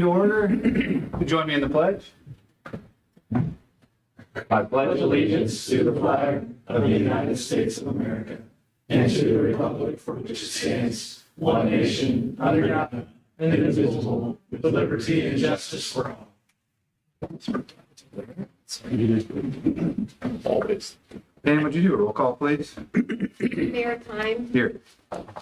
to order. Join me in the pledge. I pledge allegiance to the flag of the United States of America and to the republic for which it stands, one nation, under God, indivisible, with liberty and justice for all. Always. Dan, would you do a roll call, please? Mayor Klein. Here.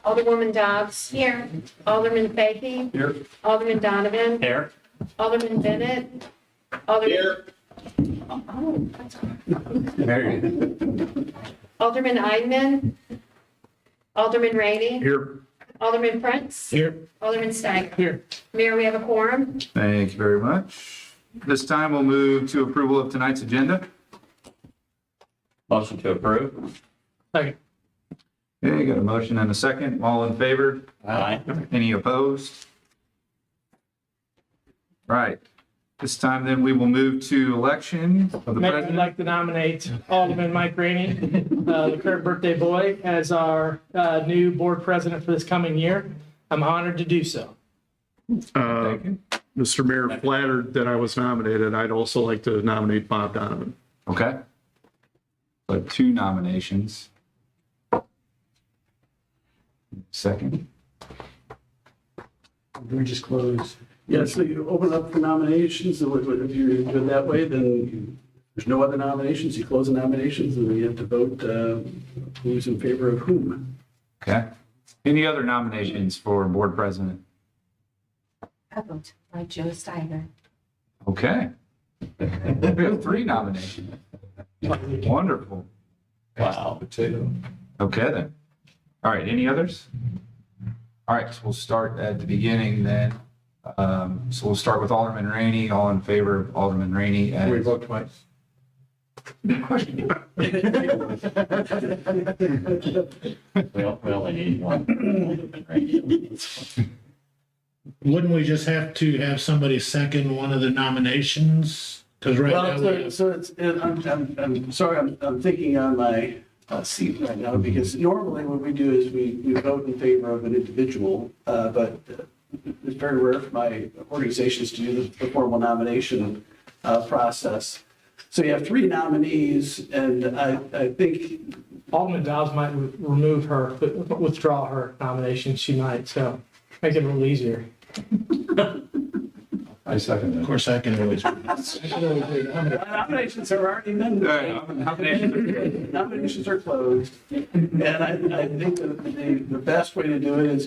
Alderwoman Dobbs. Here. Alderman Fahey. Here. Alderman Donovan. Here. Alderman Bennett. Alderman. Here. Oh, that's all right. Mary. Alderman Eidman. Alderman Rainey. Here. Alderman Prince. Here. Alderman Steiger. Here. Mayor, we have a quorum. Thank you very much. This time we'll move to approval of tonight's agenda. Motion to approve. Okay, got a motion and a second. All in favor? Aye. Any opposed? Right. This time then we will move to election of the Mayor, I'd president. like to nominate Alderman Mike Rainey, the current birthday boy, as our new board president for this coming year. I'm honored to do so. Thank you. Mr. Mayor, flattered that I was nominated. I'd also like to nominate Bob Donovan. Okay. So 2 nominations. Second. We just close. Yeah, so you open up for nominations, and if you do it that way, then there's no other nominations, you close the nominations, and we have to vote who's in favor of whom. Okay. Any other nominations for board president? I vote by Joe Steiger. Okay. We have 3 nominations. Wonderful. Wow. Okay then. All right, any others? All right, so we'll start at the beginning then. So we'll start with Alderman Rainey. All in favor of Alderman Rainey as... We vote twice. We only need one. Wouldn't we just have to have somebody second one of the nominations? Because right now, Well, so it's, I'm sorry, I'm thinking on my seat right now, because normally what we do is we vote in favor of an individual, but it's very rare for my organizations to do the formal nomination process. So you have 3 nominees, and I think, Alderman Dobbs might remove her, withdraw her nomination. She might, so make it a little easier. I second of course, I can always. nominations are already done. Nominations are closed, and I think that the best way to do it is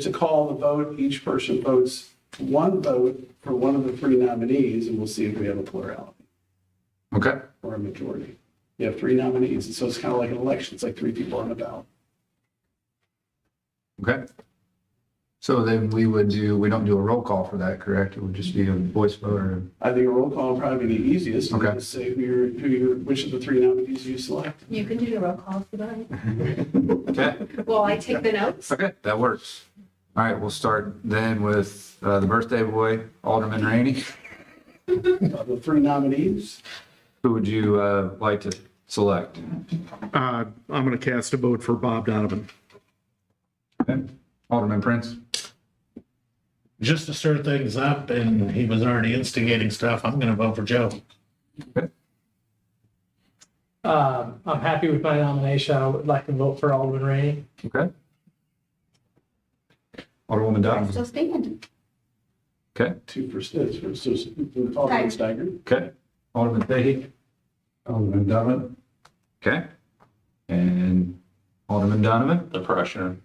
to call the vote. Each person votes 1 vote for one of the 3 nominees, and we'll see if we have a plurality Okay. or a majority. You have 3 nominees, and so it's kind of like an election. It's like 3 people on the ballot. Okay. So then we don't do a roll call for that, correct? It would just be a voice vote or... I think a roll call would probably be the easiest. Okay. To say which of the 3 nominees you select. You can do the roll call for that. Okay. Well, I take the notes. Okay, that works. All right, we'll start then with the birthday boy, Alderman Rainey. Of the 3 nominees, Who would you like to select? I'm going to cast a vote for Bob Donovan. Okay. Alderman Prince? Just to stir things up, and he was already instigating stuff, I'm going to vote for Joe. I'm happy with my nomination. I would like to vote for Alderman Rainey. Okay. Alderwoman I Donovan? still stand. Okay. 2 for Alderman Steiger. Okay. Alderman Fahey? Alderman Donovan? Okay. And Alderman Donovan? The pressure.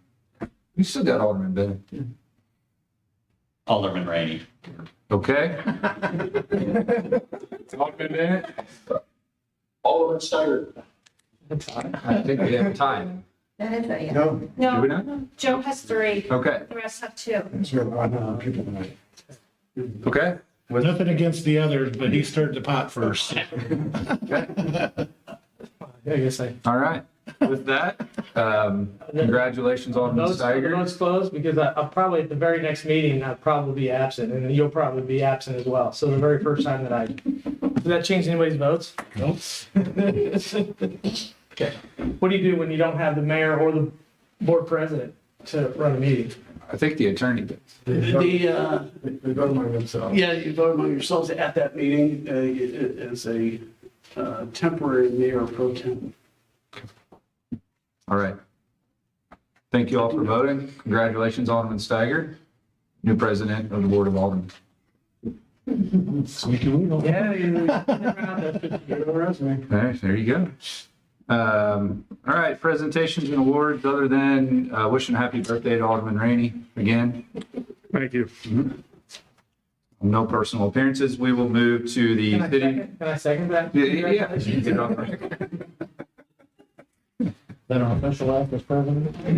You still got Alderman Bennett. Alderman Rainey. Okay. Alderman Bennett? Alderman Steiger. I think we have a tie. That is a, yeah. Do we No, not? Joe has 3. Okay. The rest have 2. Okay. With Nothing against the others, but he stirred the pot first. I guess All right. With that, congratulations, Alderman the Steiger. vote's closed because I'll probably, at the very next meeting, I'll probably be absent, and you'll probably be absent as well. So the very first time does that change anybody's votes? Nope. Okay. What do you do when you don't have the mayor or the board president to run a meeting? I think the attorney did. They vote among themselves. Yeah, you vote among yourselves at that meeting as a temporary mayor pro tem. All right. Thank you all for voting. Congratulations, Alderman Steiger, new president of the Board of Aldermen. Yeah, you're resume. All right, there you go. All right, presentations and awards, other than wishing happy birthday to Alderman Rainey again. Thank you. No personal appearances. We will move to the city. Can I second that? Yeah, you can get it on record. That our official act as president? I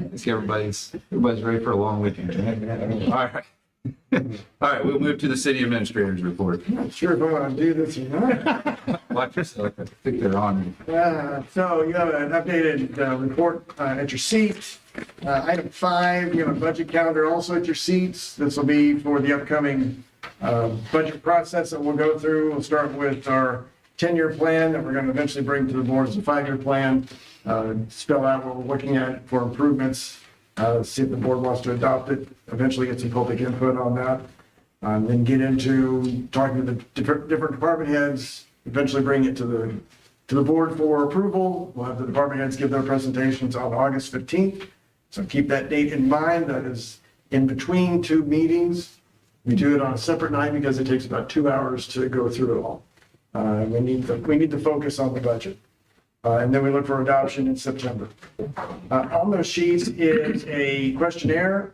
think everybody's ready for a long weekend. All right. All right, we'll move to the city administrator's report. Not sure if I want to do this or not. Watch yourself. I think they're on. So you have an updated report at your seat. Item 5, you have a budget calendar also at your seats. This will be for the upcoming budget process that we'll go through. We'll start with our 10-year plan that we're going to eventually bring to the board as a 5-year plan. Spell out what we're looking at for improvements, see if the board wants to adopt it, eventually get some public input on that. Then get into talking to the different department heads, eventually bring it to the board for approval. We'll have the department heads give their presentations on August 15th. So keep that date in mind. That is in between 2 meetings. We do it on a separate night because it takes about 2 hours to go through it all. We need to focus on the budget. And then we look for adoption in September. On those sheets is a questionnaire,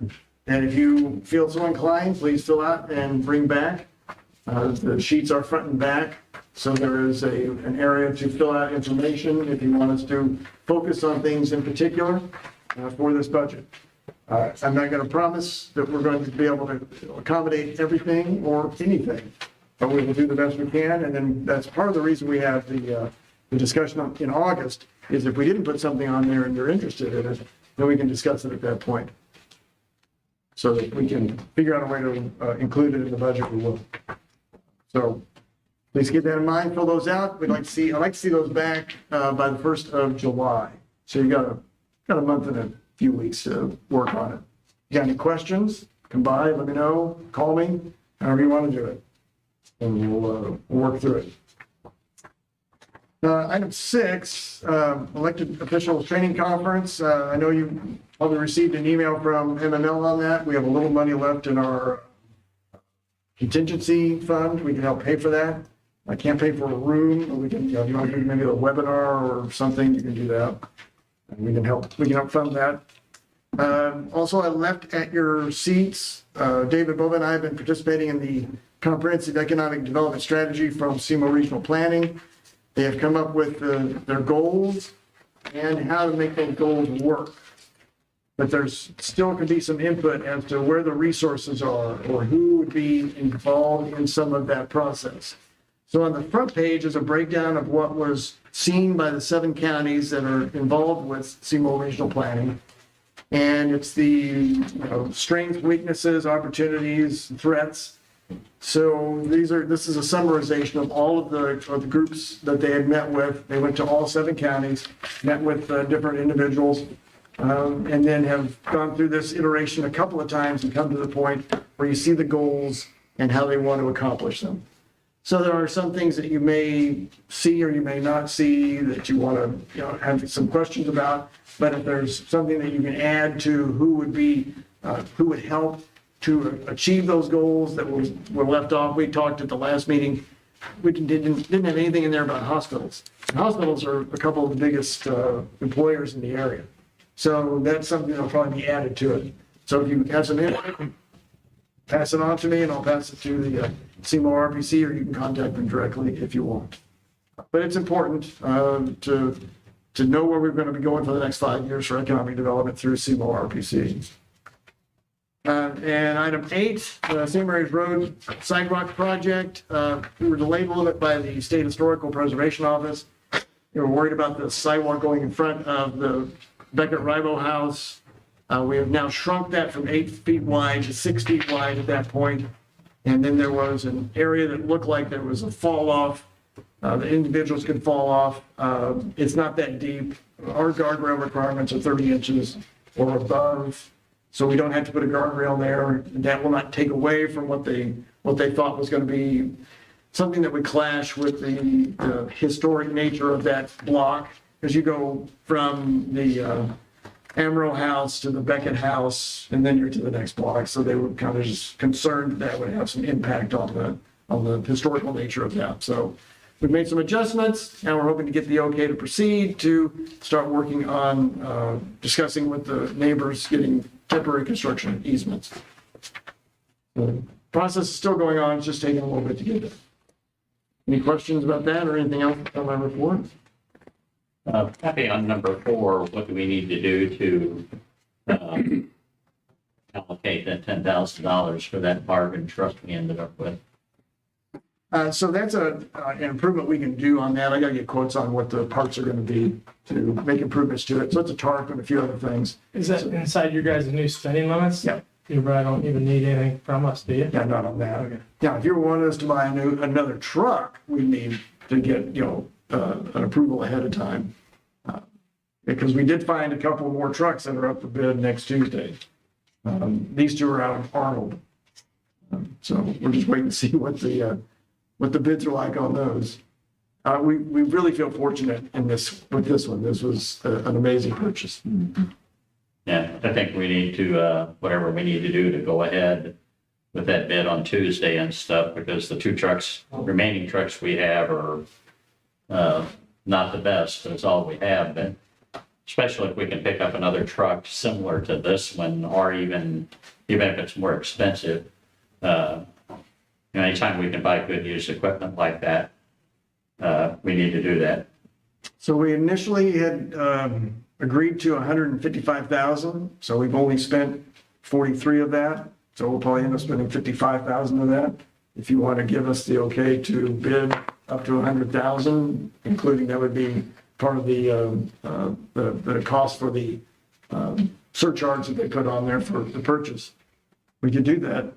and if you feel so inclined, please fill out and bring back. The sheets are front and back, so there is an area to fill out information if you want us to focus on things in particular for this budget. I'm not going to promise that we're going to be able to accommodate everything or anything, but we will do the best we can, and then that's part of the reason we have the discussion in August, is if we didn't put something on there and you're interested in it, then we can discuss it at that point. So that we can figure out a way to include it in the budget, we will. So please keep that in mind, fill those out. I'd like to see those back by the 1st of July. So you got a month and a few weeks to work on it. You got any questions, come by, let me know, call me, however you want to do it. And we'll work through it. Item 6, elected officials training conference. I know you probably received an email from MML on that. We have a little money left in our contingency fund. We can help pay for that. I can't pay for a room, but we can, if you want to do maybe a webinar or something, you can do that. And we can help fund that. Also, I left at your seats, David Bova and I have been participating in the Comprehensive Economic Development Strategy from SEMO Regional Planning. They have come up with their goals and how to make those goals work. But there's still could be some input as to where the resources are or who would be involved in some of that process. So on the front page is a breakdown of what was seen by the 7 counties that are involved with SEMO Regional Planning. And it's the strengths, weaknesses, opportunities, threats. So this is a summarization of all of the groups that they had met with. They went to all 7 counties, met with different individuals, and then have gone through this iteration a couple of times and come to the point where you see the goals and how they want to accomplish them. So there are some things that you may see or you may not see that you want to have some questions about. But if there's something that you can add to who would help to achieve those goals that were left off. We talked at the last meeting, we didn't have anything in there about hospitals. And hospitals are a couple of the biggest employers in the area. So that's something that'll probably be added to it. So if you have some input, pass it on to me and I'll pass it to the SEMO RPC, or you can contact them directly if you want. But it's important to know where we're going to be going for the next 5 years for economic development through SEMO RPC. And item 8, St. Mary's Road Sidewalk Project. We were delayed a little bit by the State Historical Preservation Office. They were worried about the sidewalk going in front of the Beckett-Ribo house. We have now shrunk that from 8 feet wide to 6 feet wide at that point. And then there was an area that looked like there was a fall off. The individuals could fall off. It's not that deep. Our guardrail requirements are 30 inches or above. so we don't have to put a guardrail there. That will not take away from what they thought was going to be something that would clash with the historic nature of that block. As you go from the Amro House to the Beckett House, and then you're to the next block. So they were kind of just concerned that would have some impact on the historical nature of that. So we've made some adjustments. Now we're hoping to get the okay to proceed to start working on discussing with the neighbors, getting temporary construction easements. The process is still going on. It's just taking a little bit to get there. Any questions about that or anything else on my report? Happy on number 4, what do we need to do to allocate that $10,000 for that bargain truck we ended up with? So that's an improvement we can do on that. I gotta get quotes on what the parts are gonna be to make improvements to it. So it's a tarp and a few other things. Is that inside your guys' new spending limits? Yeah. You probably don't even need anything from us, do you? Yeah, not on that. Okay. Yeah, if you wanted us to buy another truck, we need to get, an approval ahead of time. Because we did find a couple more trucks that are up for bid next Tuesday. These two are out of Arnold. So we're just waiting to see what the bids are like on those. We really feel fortunate with this one. This was an amazing purchase. Yeah, I think we need to, whatever we need to do to go ahead with that bid on Tuesday and stuff, because the remaining trucks we have are not the best. That's all we have, but especially if we can pick up another truck similar to this one, or even if it's more expensive. Anytime we can buy good used equipment like that, we need to do that. So we initially had agreed to 155,000. So we've only spent 43 of that. So we'll probably end up spending 55,000 of that. If you want to give us the okay to bid up to 100,000, including that would be part of the cost for the surcharge that they put on there for the purchase. We could do that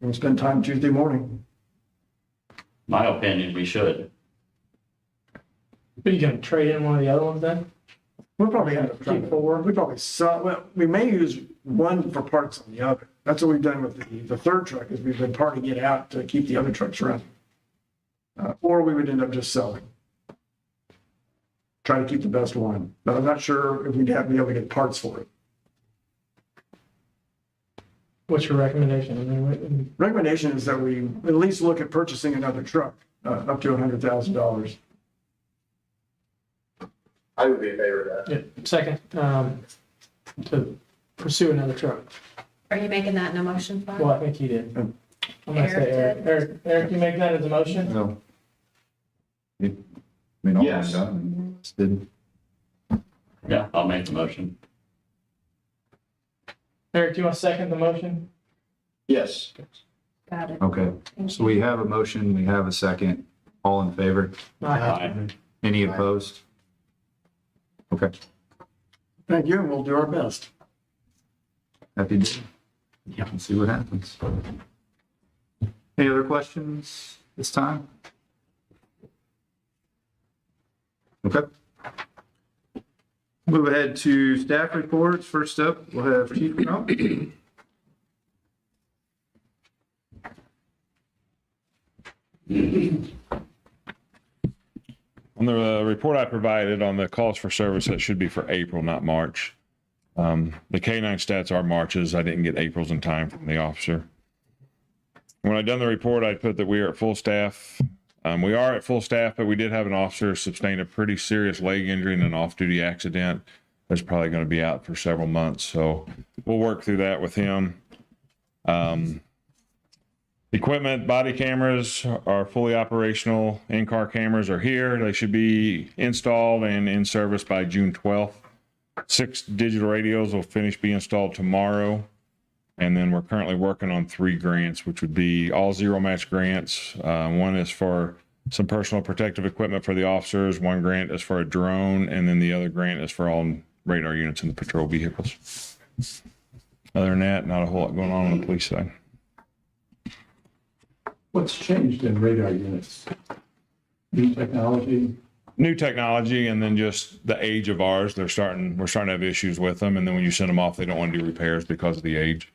and spend time Tuesday morning. My opinion, we should. Are you gonna trade in one of the other ones then? We'll probably end up trying Keep forward. we probably sell, well, we may use one for parts on the other. That's what we've done with the third truck, is we've been parting it out to keep the other trucks running. Or we would end up just selling. Try to keep the best one, but I'm not sure if we'd be able to get parts for it. What's your recommendation? I mean, Recommendation is that we at least look at purchasing another truck, up to $100,000. I would be in favor of that. yeah, second, to pursue another truck. Are you making that in a motion, Bob? Well, I think he did. I'm gonna say Eric Eric. Eric, you make that as a motion? No. I mean, all Yes. done. Did Yeah, I'll make the motion. Eric, do you want to second the motion? Yes. Got it. Okay, so we have a motion, we have a second. All in favor? Aye. Any opposed? Okay, Thank you, and we'll do our best. happy to. Yeah, let's see what happens. Any other questions this time? Okay. Move ahead to staff reports. First up, we'll have Chief Crump. On the report I provided on the calls for service, that should be for April, not March. The K-9 stats are Marches. I didn't get April's in time from the officer. When I done the report, I put that we are at full staff. We are at full staff, but we did have an officer sustain a pretty serious leg injury in an off-duty accident. That's probably going to be out for several months. So we'll work through that with him. Equipment, body cameras are fully operational. In-car cameras are here. They should be installed and in service by June 12th. 6 digital radios will be installed tomorrow. And then we're currently working on 3 grants, which would be all zero match grants. One is for some personal protective equipment for the officers. One grant is for a drone. And then the other grant is for all radar units in the patrol vehicles. Other than that, not a whole lot going on the police side. What's changed in radar units? New technology? New technology, and then just the age of ours, we're starting to have issues with them. And then when you send them off, they don't want to do repairs because of the age.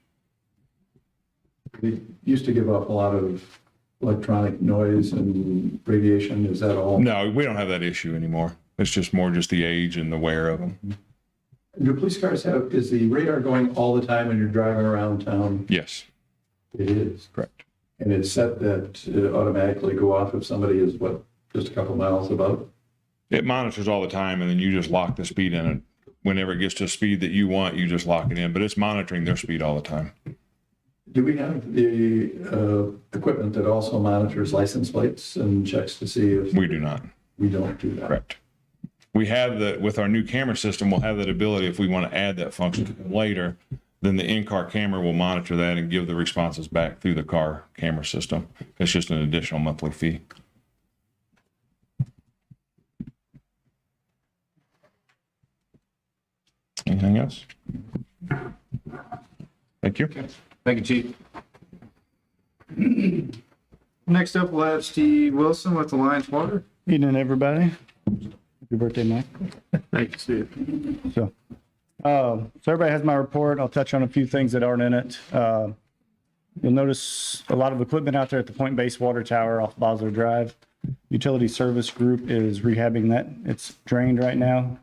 They used to give off a lot of electronic noise and radiation. Is that all? No, we don't have that issue anymore. It's just more just the age and the wear of them. Do police cars have, is the radar going all the time when you're driving around town? Yes, It is. correct. And it's set that automatically go off if somebody is what, just a couple miles above? It monitors all the time, and then you just lock the speed in it. Whenever it gets to a speed that you want, you just lock it in, but it's monitoring their speed all the time. Do we have the equipment that also monitors license plates and checks to see if We do not. we don't do that? Correct. We have that with our new camera system, we'll have that ability if we want to add that function later, then the in-car camera will monitor that and give the responses back through the car camera system. It's just an additional monthly fee. Anything else? Thank you. Thank you, Chief. Next up, we'll have Steve Wilson with Alliance Water. Evening, everybody. Happy birthday, Mike. Thank you, Steve. So everybody has my report. I'll touch on a few things that aren't in it. You'll notice a lot of equipment out there at the point-based water tower off Bosler Drive. Utility Service Group is rehabbing that. It's drained right now.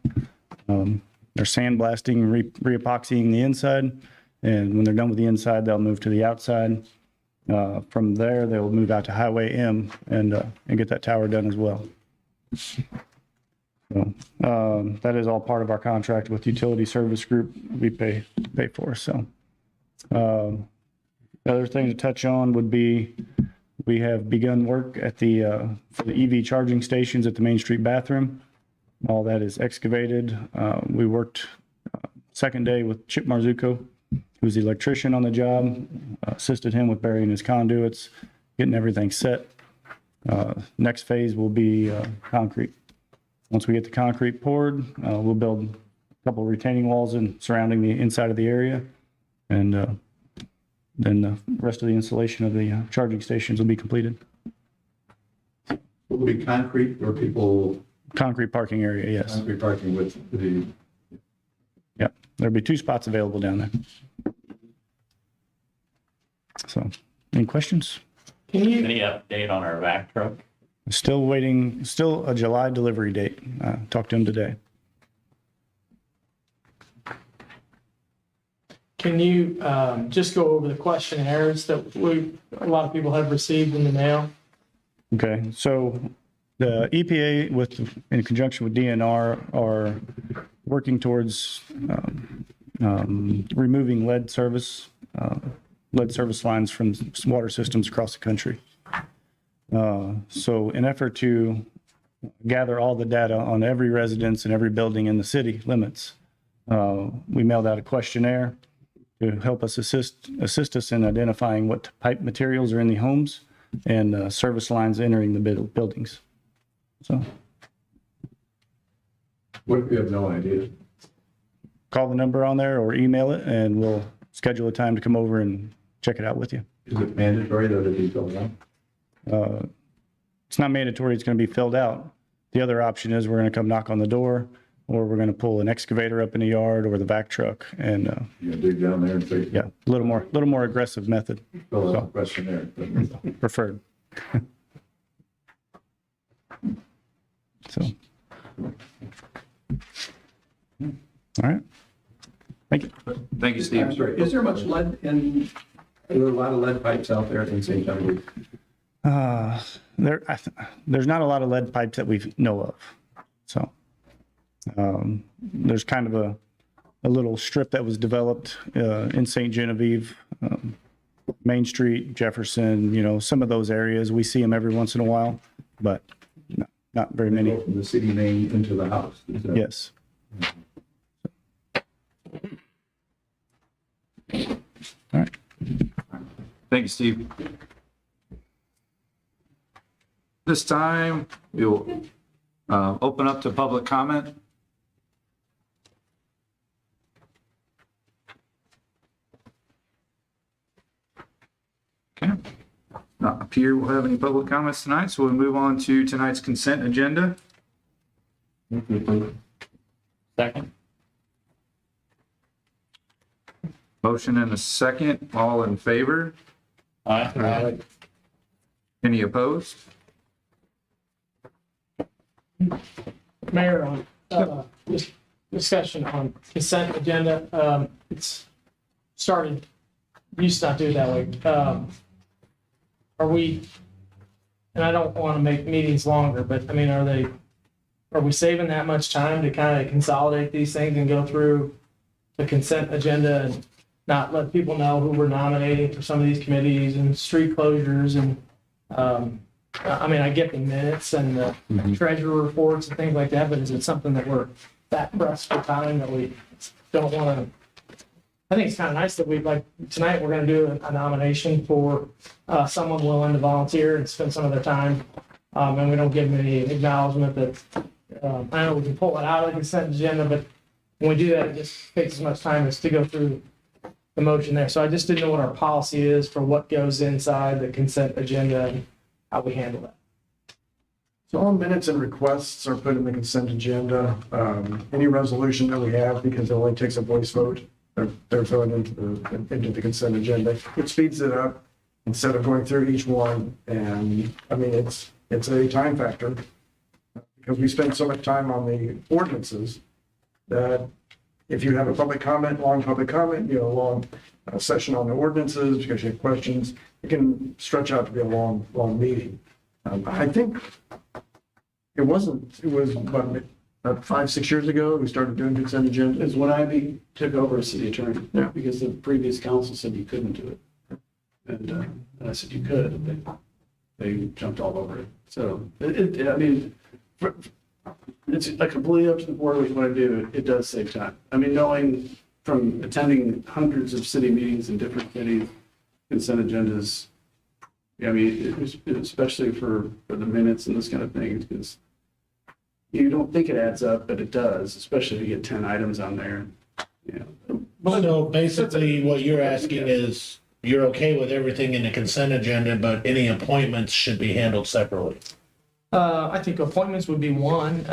They're sandblasting, re-epoxying the inside. And when they're done with the inside, they'll move to the outside. From there, they'll move out to Highway M and get that tower done as well. So that is all part of our contract with Utility Service Group we pay for. So the other thing to touch on would be we have begun work at for the EV charging stations at the Main Street bathroom. All that is excavated. We worked second day with Chip Marzuko, who's the electrician on the job, assisted him with burying his conduits, getting everything set. Next phase will be concrete. Once we get the concrete poured, we'll build a couple retaining walls surrounding the inside of the area. And then the rest of the installation of the charging stations will be completed. Will it be concrete or people? Concrete parking area, yes. Concrete parking with the, Yep, there'll be 2 spots available down there. So, any questions? Any update on our vac truck? Still waiting, still a July delivery date. Talked to him today. Can you just go over the questionnaires that a lot of people have received in the mail? Okay, so the EPA in conjunction with DNR are working towards removing lead service lines from water systems across the country. So in effort to gather all the data on every residence and every building in the city limits, we mailed out a questionnaire to help us assist us in identifying what pipe materials are in the homes and service lines entering the buildings. So what if we have no idea? call the number on there or email it, and we'll schedule a time to come over and check it out with you. Is it mandatory that it be filled out? It's not mandatory, it's going to be filled out. The other option is we're going to come knock on the door, or we're going to pull an excavator up in the yard or the vac truck and, You gotta dig down there and say, yeah, a little more aggressive method fill out the questionnaire. preferred. So. All right. Thank you. Thank you, Steve. I'm sorry, is there much lead are there a lot of lead pipes out there in St. Genevieve? There's not a lot of lead pipes that we know of. So there's kind of a little strip that was developed in St. Genevieve, Main Street, Jefferson, some of those areas. We see them every once in a while, but not very They many. go from the city main into the house. Is that- Yes. All right. Thank you, Steve. This time, we'll open up to public comment. Okay. Not appear we'll have any public comments tonight, so we'll move on to tonight's consent agenda. Second? Motion and a second. All in favor? Aye. Any opposed? Mayor, on, just discussion on consent agenda, it's started, used to not do it that way. Are we, and I don't want to make meetings longer, but I mean, are we saving that much time to kind of consolidate these things and go through the consent agenda and not let people know who we're nominating for some of these committees and street closures and, I mean, I get the minutes and the treasurer reports and things like that, but is it something that we're that pressed for time that we don't want to? I think it's kind of nice that tonight we're going to do a nomination for someone willing to volunteer and spend some of their time. And we don't give them any acknowledgement that, I know we can pull it out of the consent agenda, but when we do that, it just takes as much time as to go through the motion there. So I just didn't know what our policy is for what goes inside the consent agenda and how we handle that. So all minutes and requests are put in the consent agenda. Any resolution that we have, because it only takes a voice vote, they're thrown into the consent agenda. It speeds it up instead of going through each one. And I mean, it's a time factor because we spend so much time on the ordinances that if you have a public comment, long public comment, you know, a long session on the ordinances because you have questions, it can stretch out to be a long meeting. I think it was about 5-6 years ago, we started doing consent agenda. Is when I took over as city attorney. Yeah. Because the previous council said you couldn't do it. And I said you could, and they jumped all over it. So, I mean, it's completely up to the board what you want to do. It does save time. I mean, knowing from attending hundreds of city meetings in different cities, consent agendas, I mean, especially for the minutes and this kind of things, because you don't think it adds up, but it does, especially if you get 10 items on there. You know. So basically what you're asking is you're okay with everything in the consent agenda, but any appointments should be handled separately. I think appointments would be one.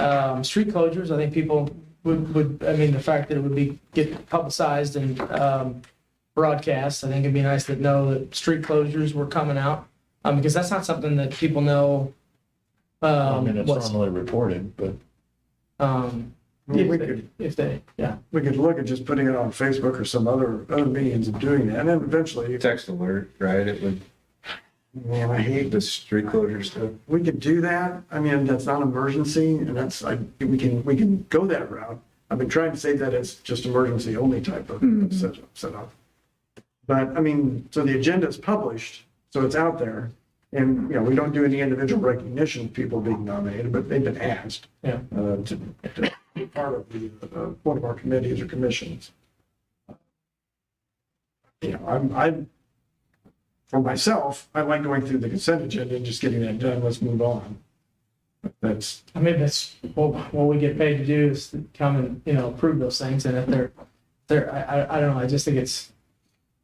Street closures, I think people would, I mean, the fact that it would get publicized and broadcast, I think it'd be nice to know that street closures were coming out. Because that's not something that people know. I mean, it's normally reported, but. If they, yeah. We could look at just putting it on Facebook or some other means of doing that. And then eventually, Text alert, right? It would, man, I hate the this. street closure stuff. We could do that. I mean, that's not emergency and that's, we can go that route. I've been trying to say that it's just emergency only type of setup. But I mean, so the agenda is published, so it's out there. And, you know, we don't do any individual recognition of people being nominated, but they've been asked to be part of one of our committees or commissions. You know, I'm for myself, I like going through the consent agenda and just getting that done. Let's move on. That's, I mean, that's what we get paid to do is to come and, you know, approve those things. And if I don't know, I just think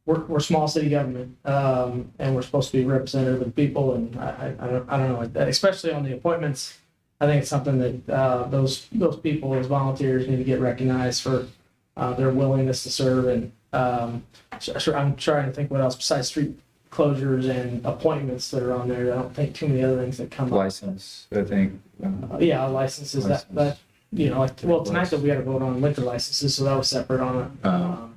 we're small city government, and we're supposed to be representative of the people. And I don't know, especially on the appointments. I think it's something that those people as volunteers need to get recognized for their willingness to serve. And I'm trying to think what else besides street closures and appointments that are on there. I don't think too many other things that come up. License, I think. Yeah, licenses that you know, like, well, tonight that we had to vote on liquor licenses, so that was separate on a.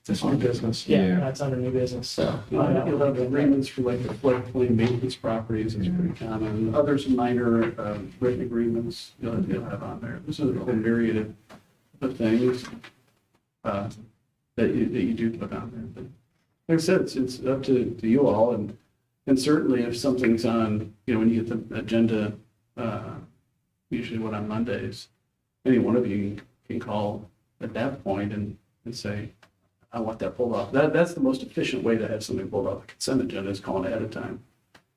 it's new business. Yeah, that's under new business, so. You'll have agreements for like the floodplain maintenance properties, it's pretty common. Others minor written agreements you'll have on there. This is a whole myriad of things that you do put on there. But like I said, it's up to you all, and certainly if something's on, you know, when you get the agenda, usually on Mondays, any one of you can call at that point and say, I want that pulled off. That's the most efficient way to have something pulled off the consent agenda is calling ahead of time.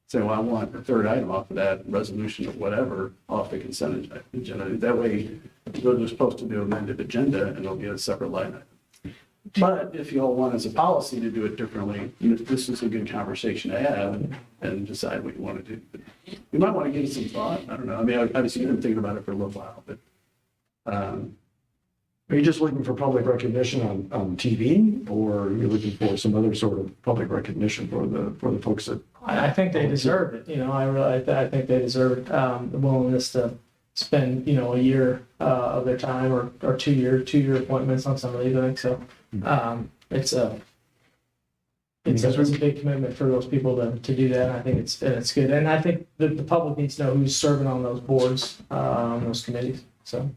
Say, well, I want the third item off of that resolution or whatever off the consent agenda. That way, they're supposed to do amended agenda and it'll be a separate line item. But if you all want as a policy to do it differently, this is a good conversation to have and decide what you want to do. But you might want to give it some thought. I don't know. I mean, obviously you've been thinking about it for a little while, but Are you just looking for public recognition on TV, or are you looking for some other sort of public recognition for the folks that? I think they deserve it, I think they deserve it, the willingness to spend, a year, of their time or 2 year appointments on some of these things, so, it's a big commitment for those people to do that, and I think it's good, and I think the public needs to know who's serving on those boards, on those committees, so.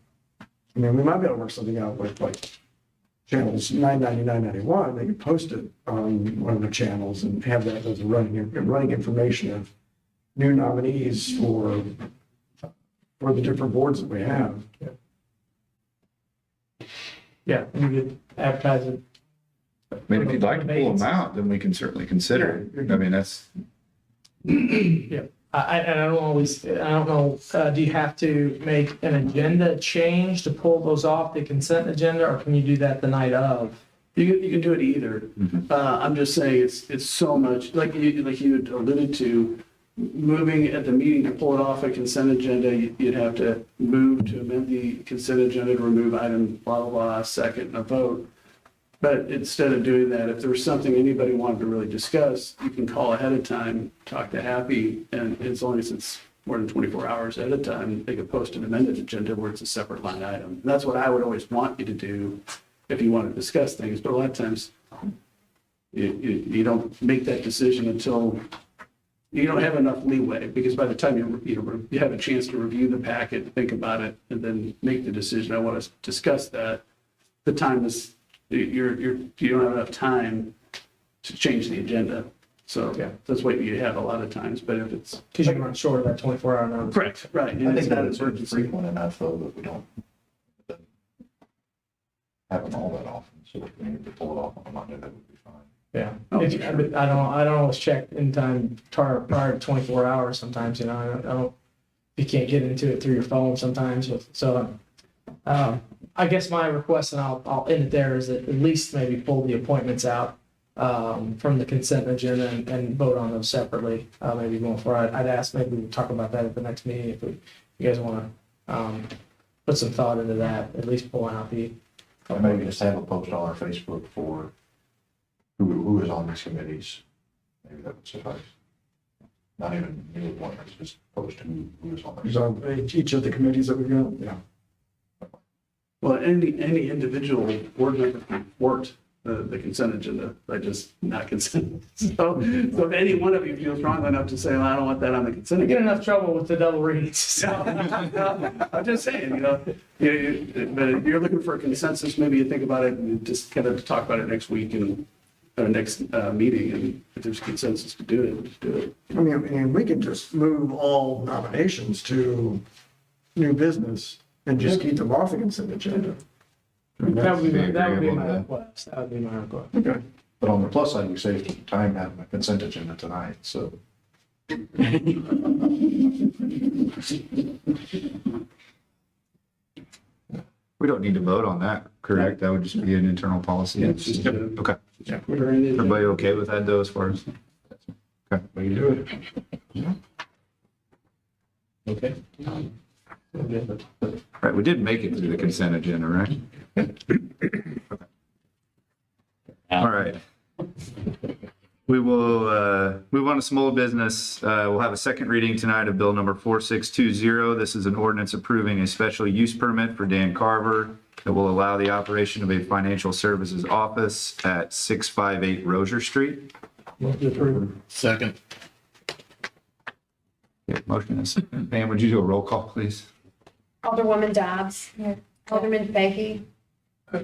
I mean, we might be able to work something out with like channels 990, 991. They could post it on one of the channels and have that as running information of new nominees for the different boards that we have. Yeah, and you could advertise it. I mean, if you'd like to pull them out, then we can certainly consider it. I mean, that's, Yeah, I don't know, do you have to make an agenda change to pull those off the consent agenda, or can you do that the night of? You can do it either. I'm just saying it's so much, like you had alluded to, moving at the meeting to pull it off a consent agenda, you'd have to move to amend the consent agenda to remove item blah, blah, blah, second, and a vote. But instead of doing that, if there was something anybody wanted to really discuss, you can call ahead of time, talk to Happy, and as long as it's more than 24 hours ahead of time, they could post an amended agenda where it's a separate line item. And that's what I would always want you to do if you want to discuss things. But a lot of times, you don't make that decision until you don't have enough leeway, because by the time you have a chance to review the packet, think about it, and then make the decision, I want to discuss that, the time is, you don't have enough time to change the agenda. So Yeah. that's what you have a lot of times, but if it's. Because you can run short of that 24-hour notice. Correct, right. I think that is urgency. frequent enough, though, that we don't have them all that often. So if we need to pull it off on a Monday, that would be fine. Yeah, Oh, If- for sure. but I don't always check in time prior to 24 hours sometimes, I don't, you can't get into it through your phone sometimes, so, I guess my request, and I'll end it there, is that at least maybe pull the appointments out, from the consent agenda and vote on those separately, maybe going forward. I'd ask, maybe we'll talk about that at the next meeting, if you guys want to, put some thought into that, at least pulling out the. Or maybe just have a post on our Facebook for who is on these committees. Maybe that would suffice. Not even new appointments, just post who is on these. On each of the committees that we've got? Yeah. Well, any individual board member can thwart the consent agenda by just not consenting. So if any one of you feels strong enough to say, well, I don't want that on the consent I get agenda. enough trouble with the double readings, so. I'm just saying, but if you're looking for a consensus, maybe you think about it and just kind of talk about it next week and our next meeting, and if there's consensus to do it, just do it. I mean, we can just move all nominations to new business and just keep them off the consent agenda. That would be agreeable my to that. request, that would be my request. Okay. But on the plus side, we saved time having a consent agenda tonight, so. we don't need to vote on that, correct? That would just be an internal policy. Yeah, it's just a- Okay. Put her in the agenda. Everybody okay with that though, as far as? Okay. We can do it. Okay. Right, we did make it through the consent agenda, right? All right. We will move on to some old business. We'll have a second reading tonight of Bill number 4620. This is an ordinance approving a special use permit for Dan Carver that will allow the operation of a financial services office at 658 Rozier Street. Move to approve. Second. Okay, motion is, Pam, would you do a roll call, please? Alderwoman Dobbs. Alderman Fahy.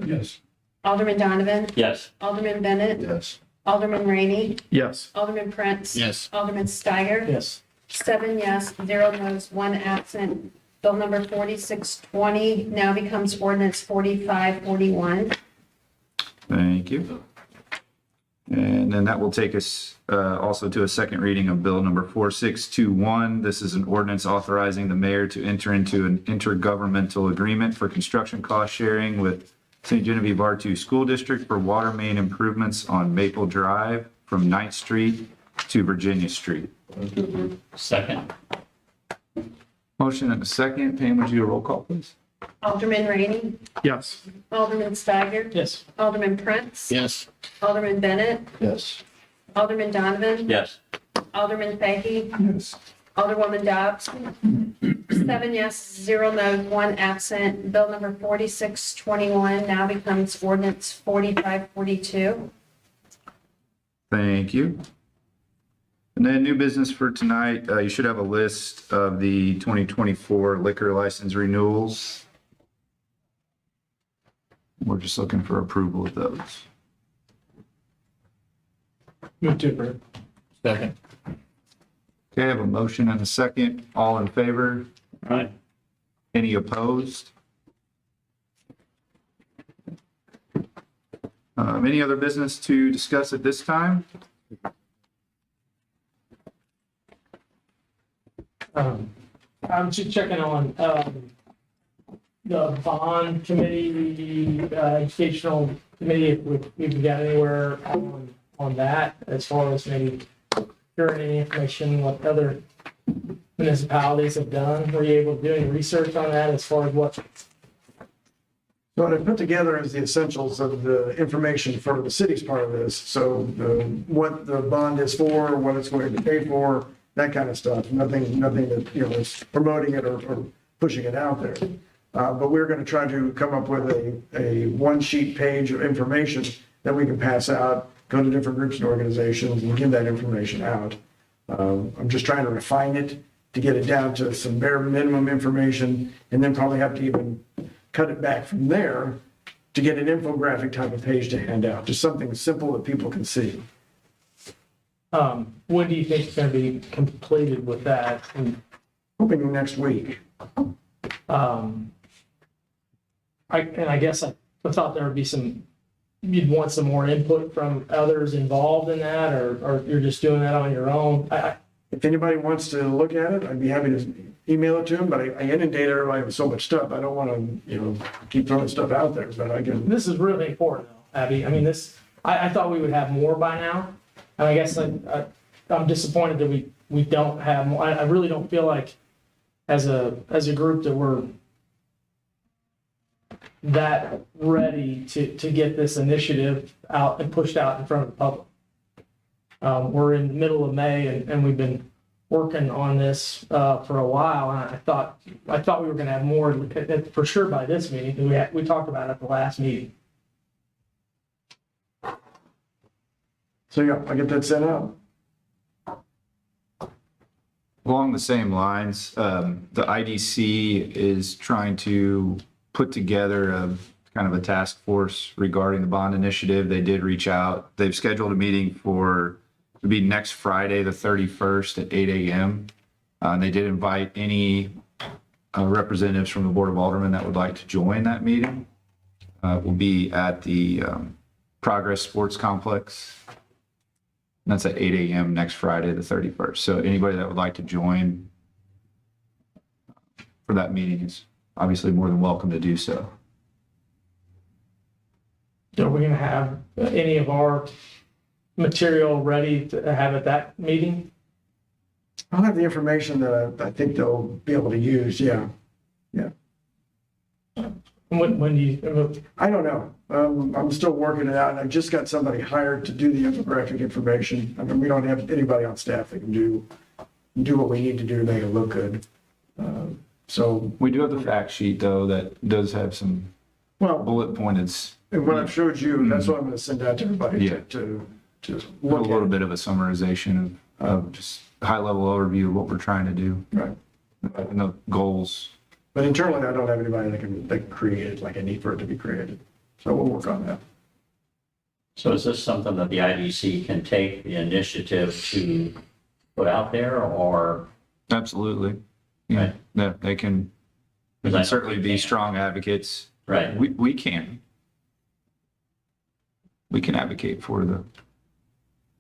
Yes. Alderman Donovan. Yes. Alderman Bennett. Yes. Alderman Rainey. Yes. Alderman Prince. Yes. Alderman Steiger. Yes. 7 yes, 0 no's, 1 absent. Bill number 4620 now becomes ordinance 4541. Thank you. And then that will take us also to a second reading of Bill number 4621. This is an ordinance authorizing the mayor to enter into an intergovernmental agreement for construction cost sharing with St. Genevieve R2 School District for water main improvements on Maple Drive from 9th Street to Virginia Street. Second. Motion and a second. Pam, would you do a roll call, please? Alderman Rainey. Yes. Alderman Steiger. Yes. Alderman Prince. Yes. Alderman Bennett. Yes. Alderman Donovan. Yes. Alderman Fahy. Yes. Alderwoman Dobbs. 7 yes, 0 no, 1 absent. Bill number 4621 now becomes ordinance 4542. Thank you. And then new business for tonight, you should have a list of the 2024 liquor license renewals. We're just looking for approval of those. Move to approve. Second. Okay, I have a motion and a second. All in favor? Aye. Any opposed? Any other business to discuss at this time? I'm just checking on, the bond committee, educational committee, if we've got anywhere on that as far as maybe sharing any information, what other municipalities have done. Were you able to do any research on that as far as what? So what I put together is the essentials of the information for the city's part of this. So what the bond is for, what it's going to pay for, that kind of stuff. Nothing that, is promoting it or pushing it out there. But we're going to try to come up with a one-sheet page of information that we can pass out, go to different groups and organizations and give that information out. I'm just trying to refine it to get it down to some bare minimum information, and then probably have to even cut it back from there to get an infographic type of page to hand out, just something simple that people can see. When do you think it's going to be completed with that? And, Hoping next week. I guess I thought there would be you'd want some more input from others involved in that, or you're just doing that on your own. If anybody wants to look at it, I'd be happy to email it to them, but I inundate everybody with so much stuff. I don't want to, keep throwing stuff out there, but I can. This is really important though, Abby. I mean, I thought we would have more by now. And I guess I'm disappointed that we don't have more. I really don't feel like as a group that we're that ready to get this initiative out and pushed out in front of the public. We're in the middle of May and we've been working on this for a while. And I thought we were going to have more for sure by this meeting. We talked about it at the last meeting. So yeah, I get that sent out. Along the same lines, the IDC is trying to put together kind of a task force regarding the bond initiative. They did reach out. They've scheduled a meeting to be next Friday, the 31st at 8 a.m. They did invite any representatives from the Board of Aldermen that would like to join that meeting. Will be at the Progress Sports Complex. And that's at 8 a.m. next Friday, the 31st. So anybody that would like to join for that meeting is obviously more than welcome to do so. Are we going to have any of our material ready to have at that meeting? I'll have the information that I think they'll be able to use. Yeah. When do you? I don't know. I'm still working it out, and I just got somebody hired to do the infographic information. I mean, we don't have anybody on staff that can do what we need to do to make it look good. So We do have the fact sheet though that does have some bullet pointed. And what I've showed you, that's what I'm going to send out to everybody to A look little at. bit of a summarization of just high level overview of what we're trying to do. Right. And the goals. But internally, I don't have anybody that can create it like I need for it to be created. So we'll work on that. So is this something that the IDC can take the initiative to put out there, or? Absolutely. Yeah, they can certainly be strong advocates. Right. We can advocate for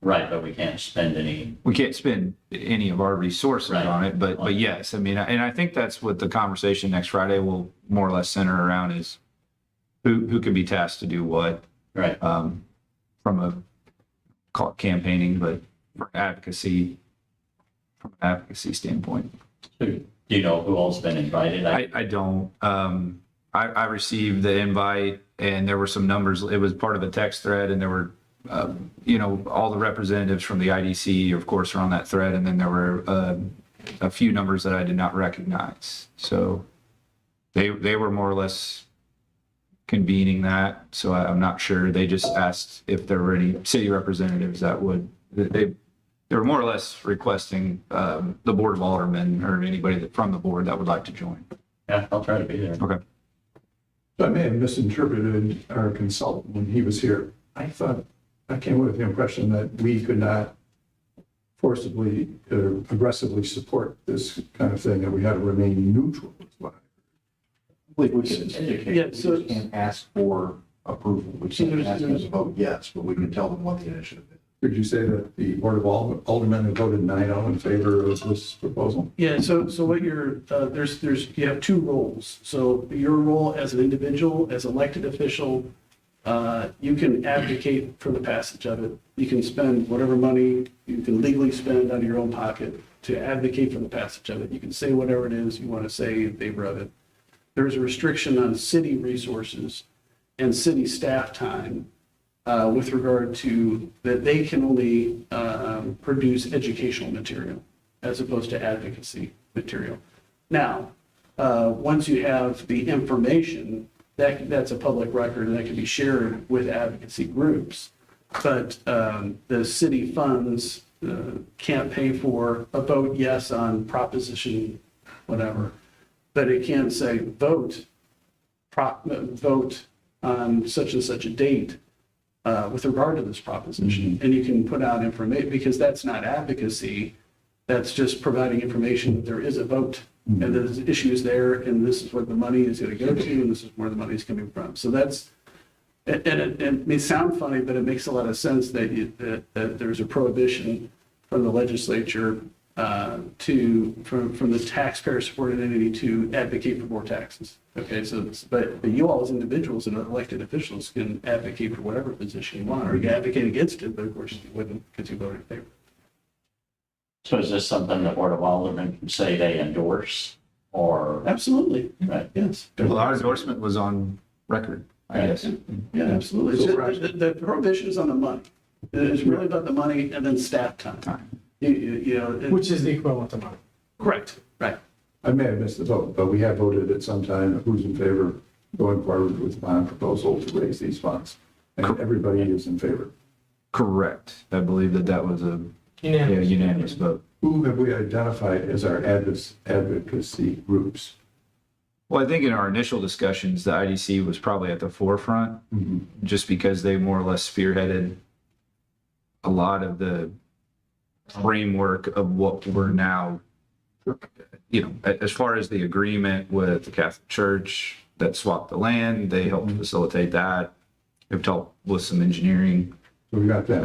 Right, but we can't spend any. we can't spend any of our resources Right. on it, but yes, I mean, and I think that's what the conversation next Friday will more or less center around is who can be tasked to do what. Right. From a call it campaigning, but for advocacy, from an advocacy standpoint. Do you know who all's been invited? I don't. I received the invite and there were some numbers. It was part of a text thread and there were, all the representatives from the IDC, of course, are on that thread. And then there were a few numbers that I did not recognize. So they were more or less convening that. So I'm not sure. They just asked if there were any city representatives that would, they were more or less requesting the Board of Aldermen or anybody from the board that would like to join. Yeah, I'll try to be there. Okay. I may have misinterpreted our consultant when he was here. I thought, I came with the impression that we could not forcibly or aggressively support this kind of thing, that we had to remain neutral. Is what We can indicate, Yeah, we so- just can't ask for approval. We can't ask them to vote yes, but we can tell them what the initiative is. Could you say that the Board of Aldermen have voted 9-0 in favor of this proposal? Yeah, so what you're, you have two roles. So your role as an individual, as elected official, you can advocate for the passage of it. You can spend whatever money you can legally spend out of your own pocket to advocate for the passage of it. You can say whatever it is you want to say in favor of it. There's a restriction on city resources and city staff time with regard to that they can only produce educational material as opposed to advocacy material. Now, once you have the information, that's a public record and that can be shared with advocacy groups. But the city funds can't pay for a vote yes on proposition whatever, but it can say vote on such and such a date with regard to this proposition. And you can put out information, because that's not advocacy, that's just providing information that there is a vote and that there's issues there, and this is what the money is going to go to, and this is where the money is coming from. So that's, and it may sound funny, but it makes a lot of sense that there's a prohibition from the legislature from the taxpayer-supported entity to advocate for more taxes. Okay, so, but you all as individuals and elected officials can advocate for whatever position you want, or you can advocate against it, but of course you wouldn't because you voted in favor. So is this something the Board of Aldermen can say they endorse or? Absolutely, Right. yes. Well, our endorsement was on record, I guess. Yeah, absolutely. It's just, the prohibition is on the money. It's really about the money and then staff time. Which is the equivalent to money. Correct, right. I may have missed the vote, but we have voted at some time who's in favor of going forward with the bond proposal to raise these funds. And everybody is in favor. Correct. I believe that was a unanimous vote. Who have we identified as our advocacy groups? Well, I think in our initial discussions, the IDC was probably at the forefront, just because they more or less spearheaded a lot of the framework of what we're now, as far as the agreement with the Catholic Church that swapped the land, they helped facilitate that. They've helped with some engineering. So we got that.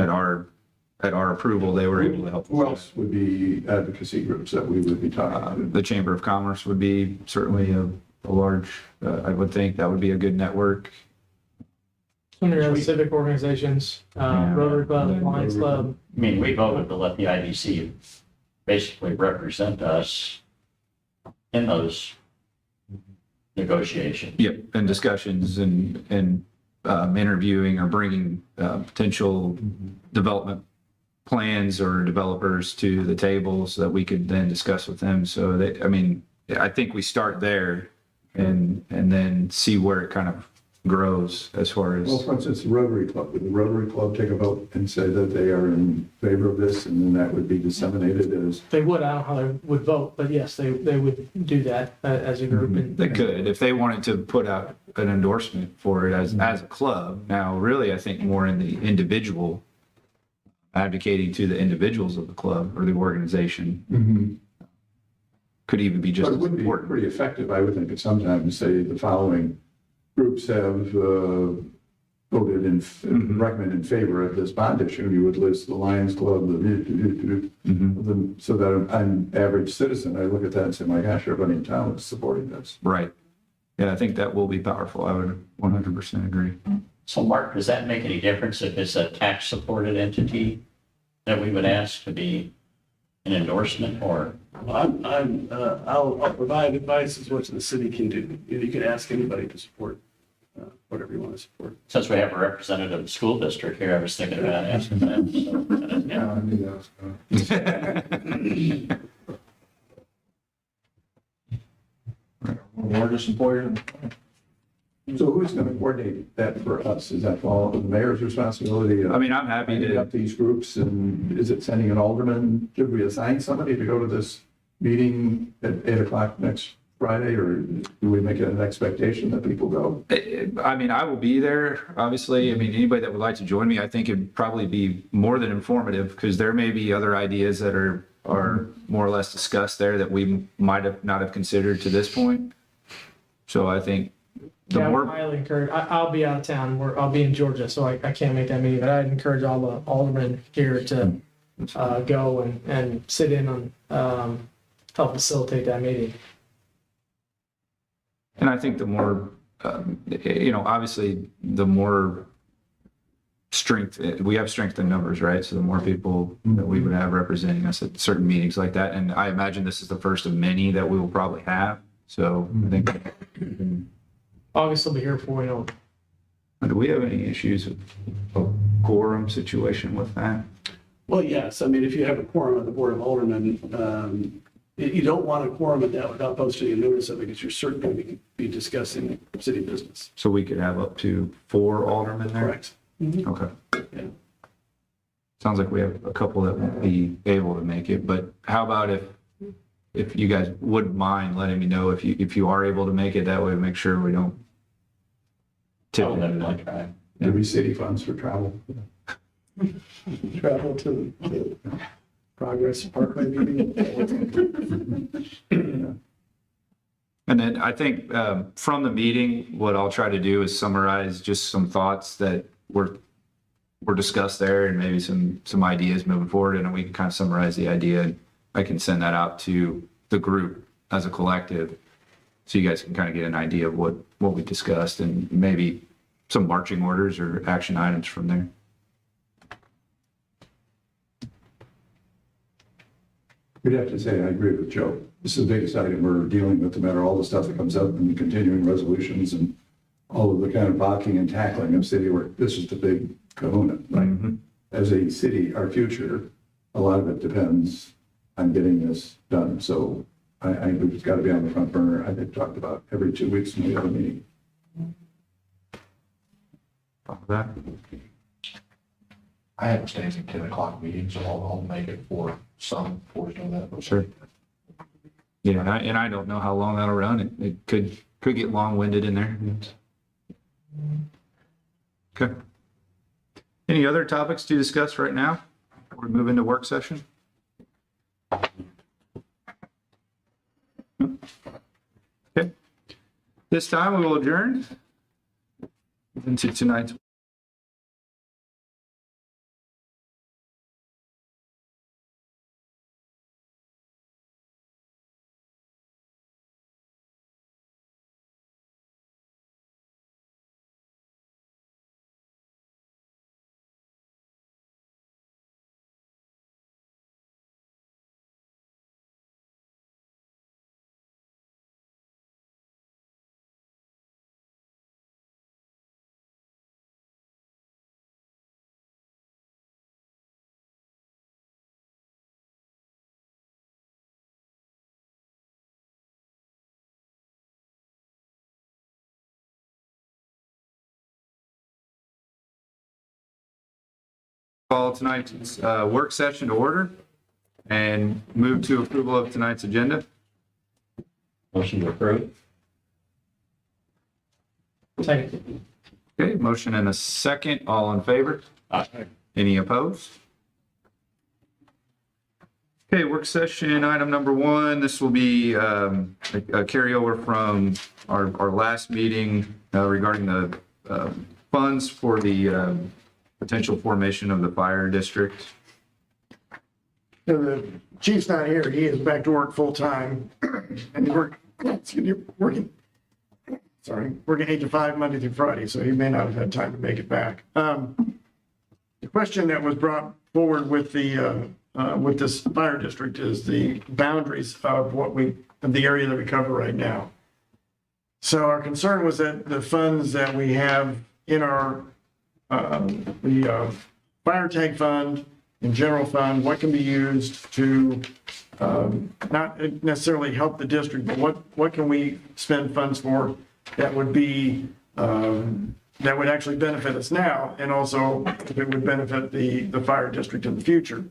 At our approval, they were able to help. Who else would be advocacy groups that we would be talking to? The Chamber of Commerce would be certainly a large, I would think that would be a good network. Some of your other civic organizations, Rotary Club, Lions Club. I mean, we voted to let the IDC basically represent us in those negotiations. Yep, and discussions and interviewing or bringing potential development plans or developers to the table so that we could then discuss with them. So I think we start there and then see where it kind of grows as far as. Well, for instance, the Rotary Club, would the Rotary Club take a vote and say that they are in favor of this, and then that would be disseminated as? They would, I don't know how they would vote, but yes, they would do that as a group. And They could, if they wanted to put out an endorsement for it as a club. Now, really, I think more in the individual, advocating to the individuals of the club or the organization could even be just But it as would be important. pretty effective, I would think, at some time to say the following groups have voted in, recommend in favor of this bond issue. You would list the Lions Club, so that I'm average citizen, I look at that and say, my gosh, everybody in town is supporting this. Right. Yeah, I think that will be powerful. I would 100% agree. So Mark, does that make any difference if it's a tax-supported entity that we would ask to be an endorsement or? I'll provide advice as what the city can do. You can ask anybody to support whatever you want to support. Since we have a representative of the school district here, I was thinking about asking them. So, yeah. I knew that was Largest employer. So who's going to coordinate that for us? Is that all the mayor's responsibility? I mean, I'm happy Heading to, up these groups, and is it sending an alderman? Should we assign somebody to go to this meeting at 8 o'clock next Friday, or do we make it an expectation that people go? I mean, I will be there, obviously. I mean, anybody that would like to join me, I think it'd probably be more than informative because there may be other ideas that are more or less discussed there that we might have not have considered to this point. So I think the Yeah, I more, would highly encourage, I'll be out of town, I'll be in Georgia, so I can't make that meeting, but I'd encourage all the aldermen here to go and sit in on, help facilitate that meeting. and I think the more, obviously, the more strength, we have strength in numbers, right? So the more people that we would have representing us at certain meetings like that. And I imagine this is the first of many that we will probably have. So I think, August will be here before we know it. do we have any issues with a quorum situation with that? Well, yes, I mean, if you have a quorum of the Board of Aldermen, you don't want a quorum of that without posting a notice of it, because you're certainly going to be discussing city business. So we could have up to 4 aldermen there? Correct. Okay. Yeah. Sounds like we have a couple that won't be able to make it, but how about if you guys wouldn't mind letting me know if you are able to make it, that way make sure we don't tip Oh, it. then I'll try. There'll be city funds for travel. Travel to the Progress Parkway meeting. And then I think from the meeting, what I'll try to do is summarize just some thoughts that were discussed there and maybe some ideas moving forward. And we can kind of summarize the idea. I can send that out to the group as a collective so you guys can kind of get an idea of what we discussed and maybe some marching orders or action items from there. We'd have to say, I agree with Joe. This is the biggest item we're dealing with, no matter all the stuff that comes up in the continuing resolutions and all of the kind of blocking and tackling of city work. This is the big kahuna, right? Mm-hmm. As a city, our future, a lot of it depends on getting this done. So I think it's got to be on the front burner. I think talked about every 2 weeks when we have a meeting. Follow that. I have a standing 10 o'clock meeting, so I'll make it for some portion of that. Sure. Yeah, and I don't know how long that'll run. It could get long-winded in there. Okay. Any other topics to discuss right now before we move into work session? Okay. This time we will adjourn into tonight's call tonight's work session to order and move to approval of tonight's agenda. Motion to approve. Second. Okay, motion and a second. All in favor? Aye. Any opposed? Okay, work session item number 1. This will be a carryover from our last meeting regarding the funds for the potential formation of the fire district. The chief's not here. He is back to work full time. And he's working 8 to 5 Monday through Friday, so he may not have had time to make it back. The question that was brought forward with the with this fire district is the boundaries of of the area that we cover right now. So our concern was that the funds that we have in our, the fire tag fund and general fund, what can be used to not necessarily help the district, but what can we spend funds for that would be, that would actually benefit us now, and also if it would benefit the fire district in the future.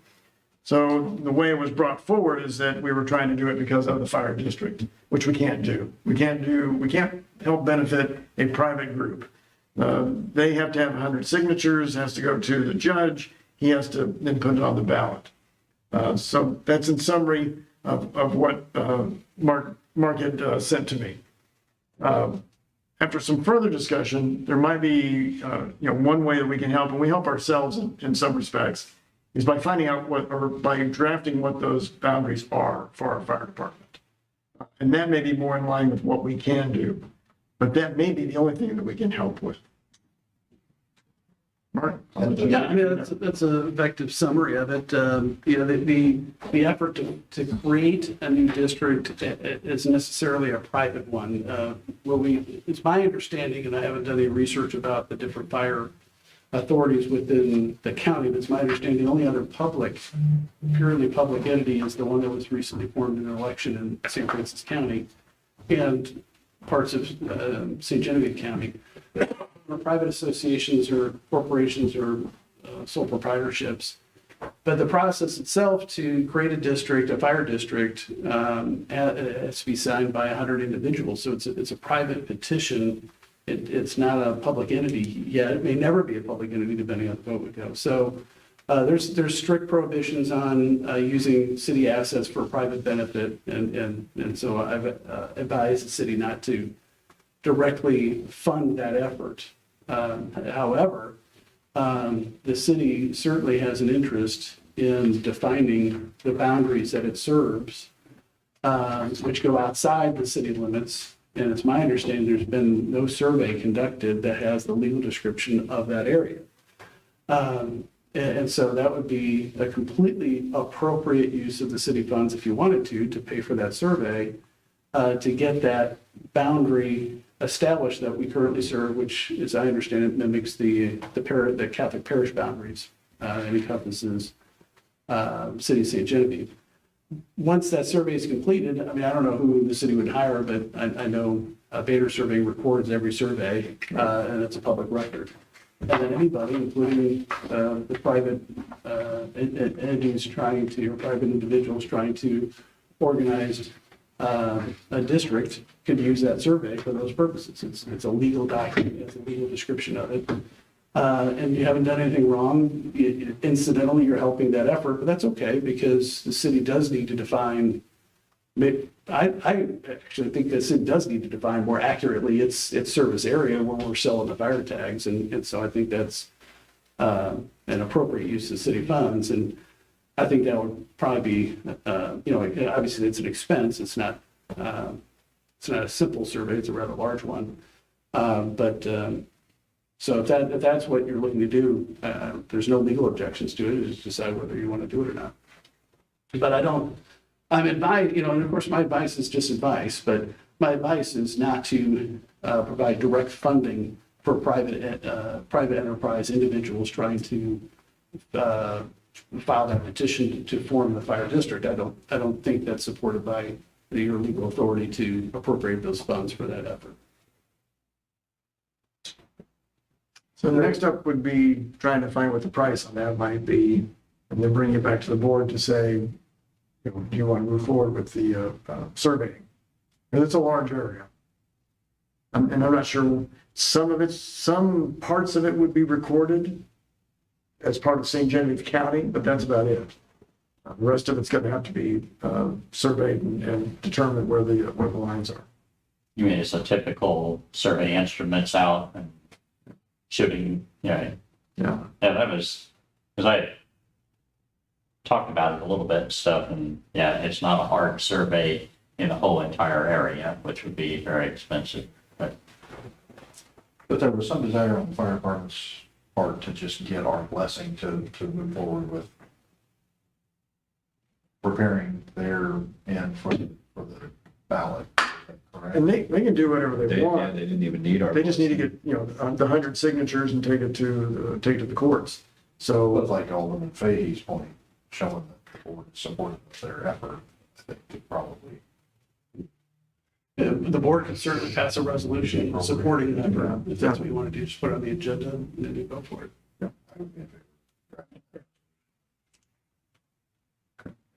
So the way it was brought forward is that we were trying to do it because of the fire district, which we can't do. We can't help benefit a private group. They have to have 100 signatures, has to go to the judge. He has to then put it on the ballot. So that's in summary of what Mark had sent to me. After some further discussion, there might be one way that we can help, and we help ourselves in some respects, is by finding out or by drafting what those boundaries are for our fire department. And that may be more in line with what we can do, but that may be the only thing that we can help with. Mark? Yeah, I mean, that's an effective summary of it. The effort to create a new district is necessarily a private one. It's my understanding, and I haven't done any research about the different fire authorities within the county, but it's my understanding the only other purely public entity is the one that was recently formed in an election in St. Francis County and parts of St. Genevieve County. Or private associations or corporations or sole proprietorships. But the process itself to create a district, a fire district, has to be signed by 100 individuals. So it's a private petition. It's not a public entity yet. It may never be a public entity depending on the vote would go. So there's strict prohibitions on using city assets for private benefit. And so I've advised the city not to directly fund that effort. However, the city certainly has an interest in defining the boundaries that it serves, which go outside the city limits. And it's my understanding there's been no survey conducted that has the legal description of that area. And so that would be a completely appropriate use of the city funds if you wanted to pay for that survey, to get that boundary established that we currently serve, which, as I understand it, mimics the Catholic parish boundaries and encompasses City of St. Genevieve. Once that survey is completed, I mean, I don't know who the city would hire, but I know Bader Surveying records every survey, and it's a public record. And then anybody, including the private entities trying to, or private individuals trying to organize a district, could use that survey for those purposes. It's a legal document, it's a legal description of it. And you haven't done anything wrong. Incidentally, you're helping that effort, but that's okay because the city does need to define. I actually think the city does need to define more accurately its service area where we're selling the fire tags. And so I think that's an appropriate use of city funds. And I think that would probably be, obviously it's an expense. It's not a simple survey. It's a rather large one. So if that's what you're looking to do, there's no legal objections to it. Just decide whether you want to do it or not. But I'm advised, and of course my advice is just advice, but my advice is not to provide direct funding for private enterprise individuals trying to file that petition to form the fire district. I don't think that's supported by your legal authority to appropriate those funds for that effort. So the next step would be trying to find what the price on that might be, and then bring it back to the board to say, do you want to move forward with the surveying? Because it's a large area. And I'm not sure, some parts of it would be recorded as part of St. Genevieve County, but that's about it. The rest of it's going to have to be surveyed and determine where the lines are. You mean it's a typical survey instruments out and shooting, yeah. Yeah. Yeah, that was, because I talked about it a little bit and stuff, and yeah, it's not a hard survey in the whole entire area, which would be very expensive. But there was some desire on the fire department's part to just get our blessing to move forward with preparing their end for the ballot. Correct? And they can do whatever they Yeah, want. they didn't even need our. They just need to get, the 100 signatures and take it to the courts. But So, like Alderman Fahey's point, showing that the board is supportive of their effort, I think would probably. The board can certainly pass a resolution supporting that, if that's what you want to do, just put it on the agenda and then you go for it. I would be in favor.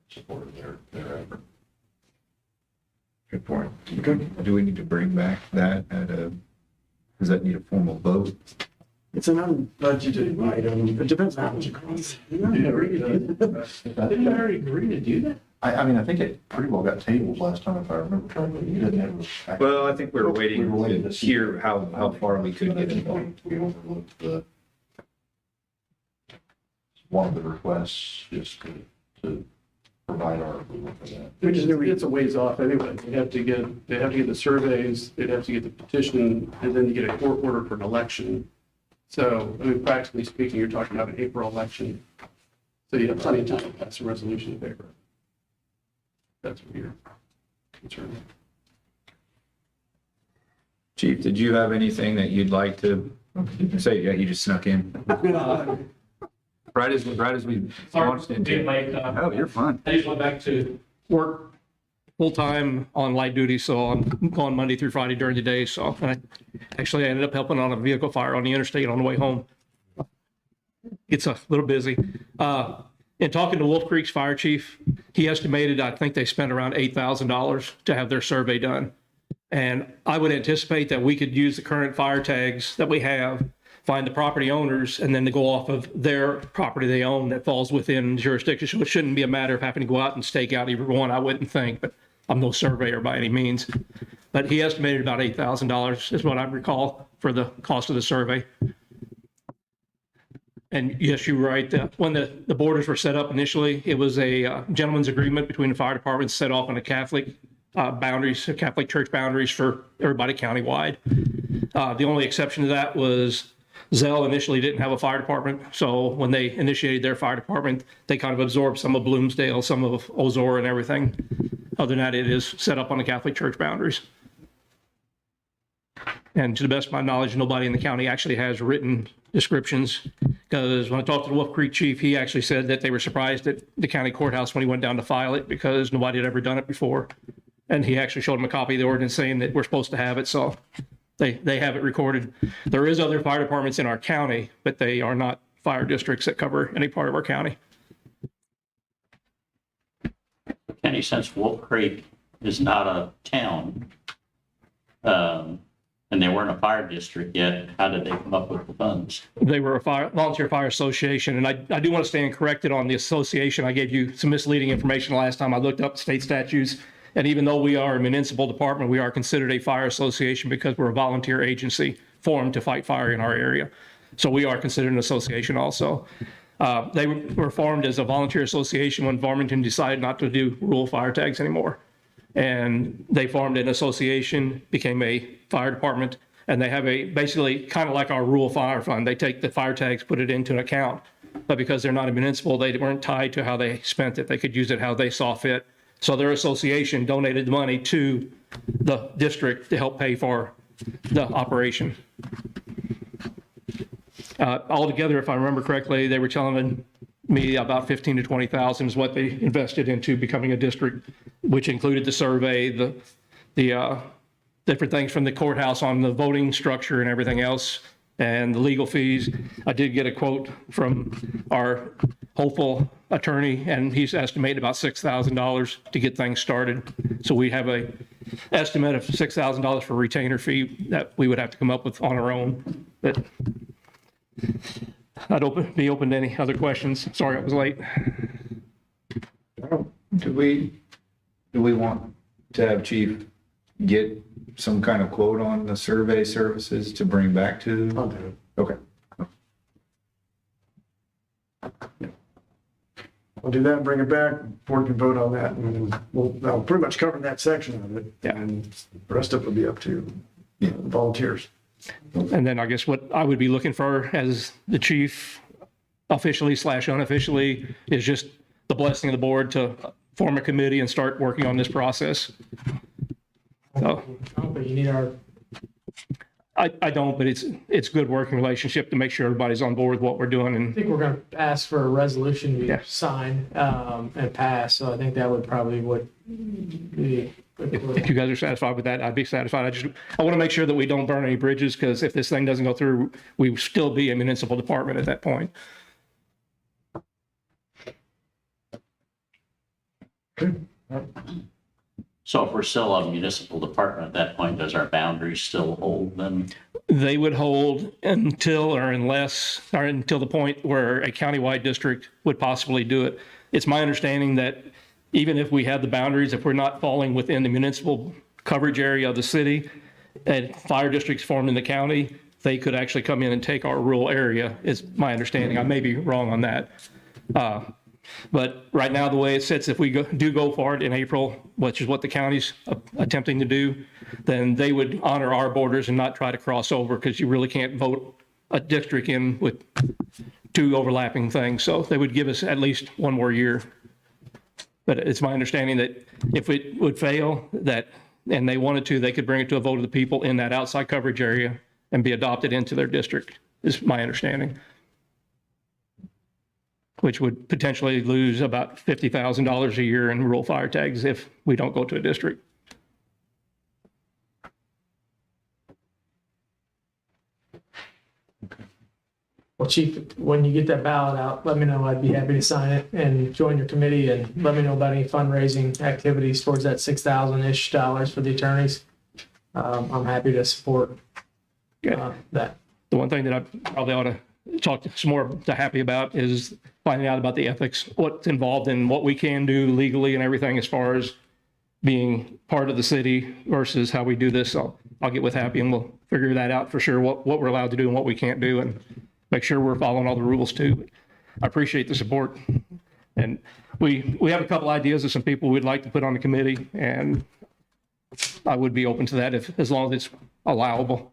Support of their effort. Good point. Do we need to bring back that does that need a formal vote? it's an unbudgeted item. It depends on how much it costs. Didn't I already agree to do that? I mean, I think it pretty well got tabled last time, if I remember correctly. You didn't have. Well, I think we were waiting to see hear how far we could get involved. We overlooked one of the requests just to provide our approval for that. We just knew it's a ways off anyway. They have to get the surveys, they'd have to get the petition, and then you get a court order for an election. So, I mean, practically speaking, you're talking about an April election. So you have plenty of time to pass a resolution in favor. That's what you're concerned with. Chief, did you have anything that you'd like to say? Yeah, you just snuck in. Right as we launched into. Oh, you're fine. I just went back to work full-time on light duty, so I'm gone Monday through Friday during the day. So I ended up helping on a vehicle fire on the interstate on the way home. It's a little busy. In talking to Wolf Creek's fire chief, he estimated, I think they spent around $8,000 to have their survey done. And I would anticipate that we could use the current fire tags that we have, find the property owners, and then to go off of their property they own that falls within jurisdiction. So it shouldn't be a matter of having to go out and stake out either one, I wouldn't think, but I'm no surveyor by any means. But he estimated about $8,000 is what I recall for the cost of the survey. And yes, you're right. When the borders were set up initially, it was a gentleman's agreement between the fire departments set off on the Catholic boundaries, Catholic church boundaries for everybody countywide. The only exception to that was Zell initially didn't have a fire department. So when they initiated their fire department, they kind of absorbed some of Bloomsdale, some of Ozora and everything. Other than that, it is set up on the Catholic church boundaries. And to the best of my knowledge, nobody in the county actually has written descriptions, because when I talked to the Wolf Creek chief, he actually said that they were surprised at the county courthouse when he went down to file it because nobody had ever done it before. And he actually showed him a copy of the ordinance saying that we're supposed to have it. So they have it recorded. There is other fire departments in our county, but they are not fire districts that cover any part of our county. Kenny, since Wolf Creek is not a town, and they weren't a fire district yet, how did they come up with the funds? They were a volunteer fire association, and I do want to stand corrected on the association. I gave you some misleading information last time. I looked up state statutes, and even though we are a municipal department, we are considered a fire association because we're a volunteer agency formed to fight fire in our area. So we are considered an association also. They were formed as a volunteer association when Farmington decided not to do rural fire tags anymore. And they formed an association, became a fire department, and they have basically kind of like our rural fire fund. They take the fire tags, put it into an account, but because they're not a municipal, they weren't tied to how they spent it. They could use it how they saw fit. So their association donated the money to the district to help pay for the operation. Altogether, if I remember correctly, they were telling me about 15 to 20,000 is what they invested into becoming a district, which included the survey, the different things from the courthouse on the voting structure and everything else, and the legal fees. I did get a quote from our hopeful attorney, and he's estimated about $6,000 to get things started. So we have a estimate of $6,000 for retainer fee that we would have to come up with on our own. But I'd be open to any other questions. Sorry I was late. Do we want to have Chief get some kind of quote on the survey services to bring back to? I'll do it. Okay. I'll do that and bring it back. Board can vote on that, and that'll pretty much cover that section of it. Yeah. And the rest of it will be up to volunteers. And then I guess what I would be looking for as the chief, officially / unofficially, is just the blessing of the board to form a committee and start working on this process. So, But you need our, I don't, but it's good working relationship to make sure everybody's on board with what we're doing. I And think we're going to ask for a resolution to Yeah. be signed and passed. So I think that would probably would be. if you guys are satisfied with that, I'd be satisfied. I want to make sure that we don't burn any bridges, because if this thing doesn't go through, we will still be a municipal department at that point. So if we're still a municipal department at that point, does our boundaries still hold then? They would hold until the point where a countywide district would possibly do it. It's my understanding that even if we had the boundaries, if we're not falling within the municipal coverage area of the city, and fire districts formed in the county, they could actually come in and take our rural area, is my understanding. I may be wrong on that. But right now, the way it sits, if we do go for it in April, which is what the county's attempting to do, then they would honor our borders and not try to cross over, because you really can't vote a district in with two overlapping things. So they would give us at least one more year. But it's my understanding that if it would fail, and they wanted to, they could bring it to a vote of the people in that outside coverage area and be adopted into their district, is my understanding. Which would potentially lose about $50,000 a year in rural fire tags if we don't go to a district. Well, Chief, when you get that ballot out, let me know. I'd be happy to sign it and join your committee, and let me know about any fundraising activities towards that $6,000-ish for the attorneys. I'm happy to support that. The one thing that I probably ought to talk some more to Happy about is finding out about the ethics, what's involved in what we can do legally and everything as far as being part of the city versus how we do this. So I'll get with Happy and we'll figure that out for sure, what we're allowed to do and what we can't do, and make sure we're following all the rules too. I appreciate the support. And we have a couple ideas of some people we'd like to put on the committee, and I would be open to that as long as it's allowable.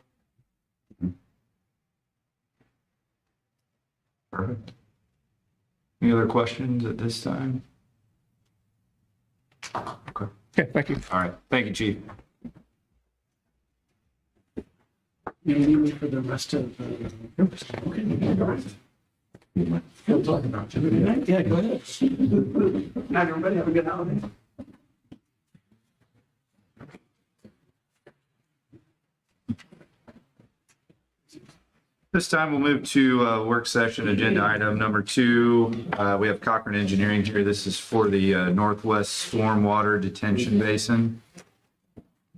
Perfect. Any other questions at this time? Okay. Okay, thank you. All right. Thank you, Chief. You need me for the rest of the. Okay. All right. We'll talk about it. Yeah, go ahead. Night, everybody. Have a good holiday. This time we'll move to work session agenda item number 2. We have Cochran Engineering here. This is for the Northwest Stormwater Detention Basin.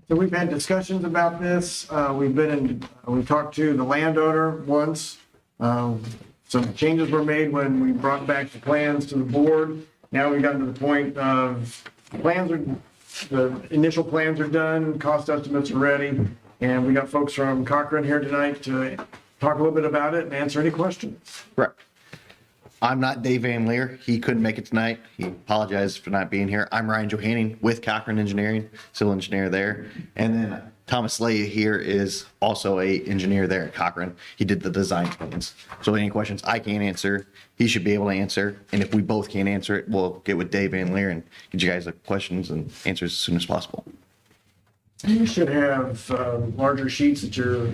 So we've had discussions about this. We've talked to the landowner once. Some changes were made when we brought back the plans to the board. Now we've gotten to the point of the initial plans are done, cost estimates are ready, and we got folks from Cochran here tonight to talk a little bit about it and answer any questions. Correct. I'm not Dave Van Leer. He couldn't make it tonight. He apologized for not being here. I'm Ryan Johanning with Cochran Engineering, civil engineer there. And then Thomas Lay here is also a engineer there at Cochran. He did the design plans. So any questions I can't answer, he should be able to answer. And if we both can't answer it, we'll get with Dave Van Leer and get you guys the questions and answers as soon as possible. You should have larger sheets at your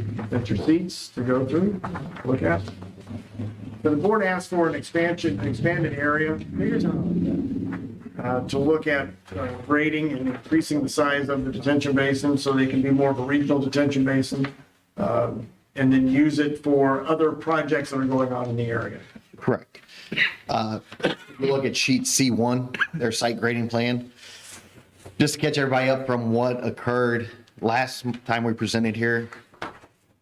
seats to go through, look at. So the board asked for an expanded area to look at grading and increasing the size of the detention basin so they can be more of a regional detention basin, and then use it for other projects that are going on in the area. Correct. We look at sheet C1, their site grading plan. Just to catch everybody up from what occurred last time we presented here,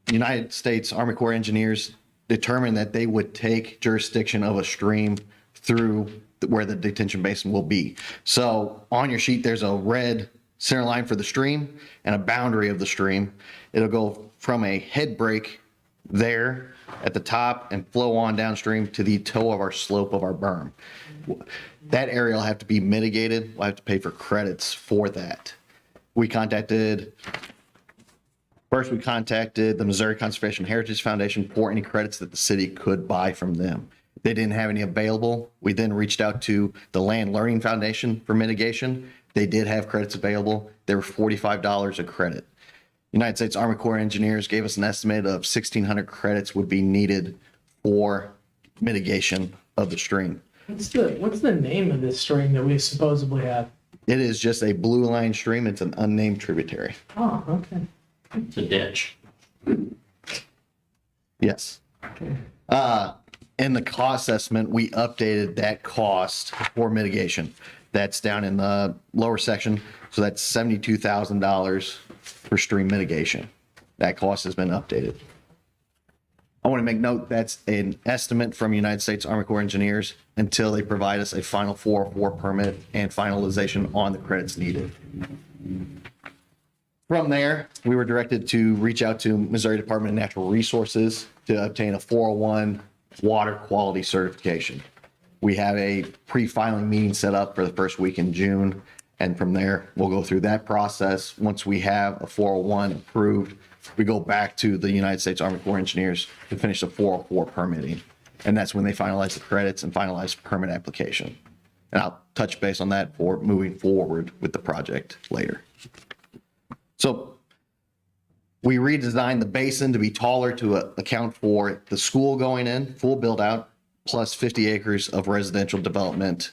United States Army Corps of Engineers determined that they would take jurisdiction of a stream through where the detention basin will be. So on your sheet, there's a red center line for the stream and a boundary of the stream. It'll go from a head break there at the top and flow on downstream to the toe of our slope of our berm. That area will have to be mitigated. We'll have to pay for credits for that. We contacted the Missouri Conservation Heritage Foundation for any credits that the city could buy from them. They didn't have any available. We then reached out to the Land Learning Foundation for mitigation. They did have credits available. They were $45 a credit. United States Army Corps of Engineers gave us an estimate of 1,600 credits would be needed for mitigation of the stream. What's the name of this stream that we supposedly have? It is just a blue line stream. It's an unnamed tributary. Oh, okay. It's a ditch. Yes. In the cost estimate, we updated that cost for mitigation. That's down in the lower section. So that's $72,000 for stream mitigation. That cost has been updated. I want to make note that's an estimate from United States Army Corps of Engineers until they provide us a final 404 permit and finalization on the credits needed. From there, we were directed to reach out to Missouri Department of Natural Resources to obtain a 401 water quality certification. We have a pre-filing meeting set up for the first week in June. And from there, we'll go through that process. Once we have a 401 approved, we go back to the United States Army Corps of Engineers to finish the 404 permitting. And that's when they finalize the credits and finalize permit application. And I'll touch base on that for moving forward with the project later. So we redesigned the basin to be taller to account for the school going in, full build out, plus 50 acres of residential development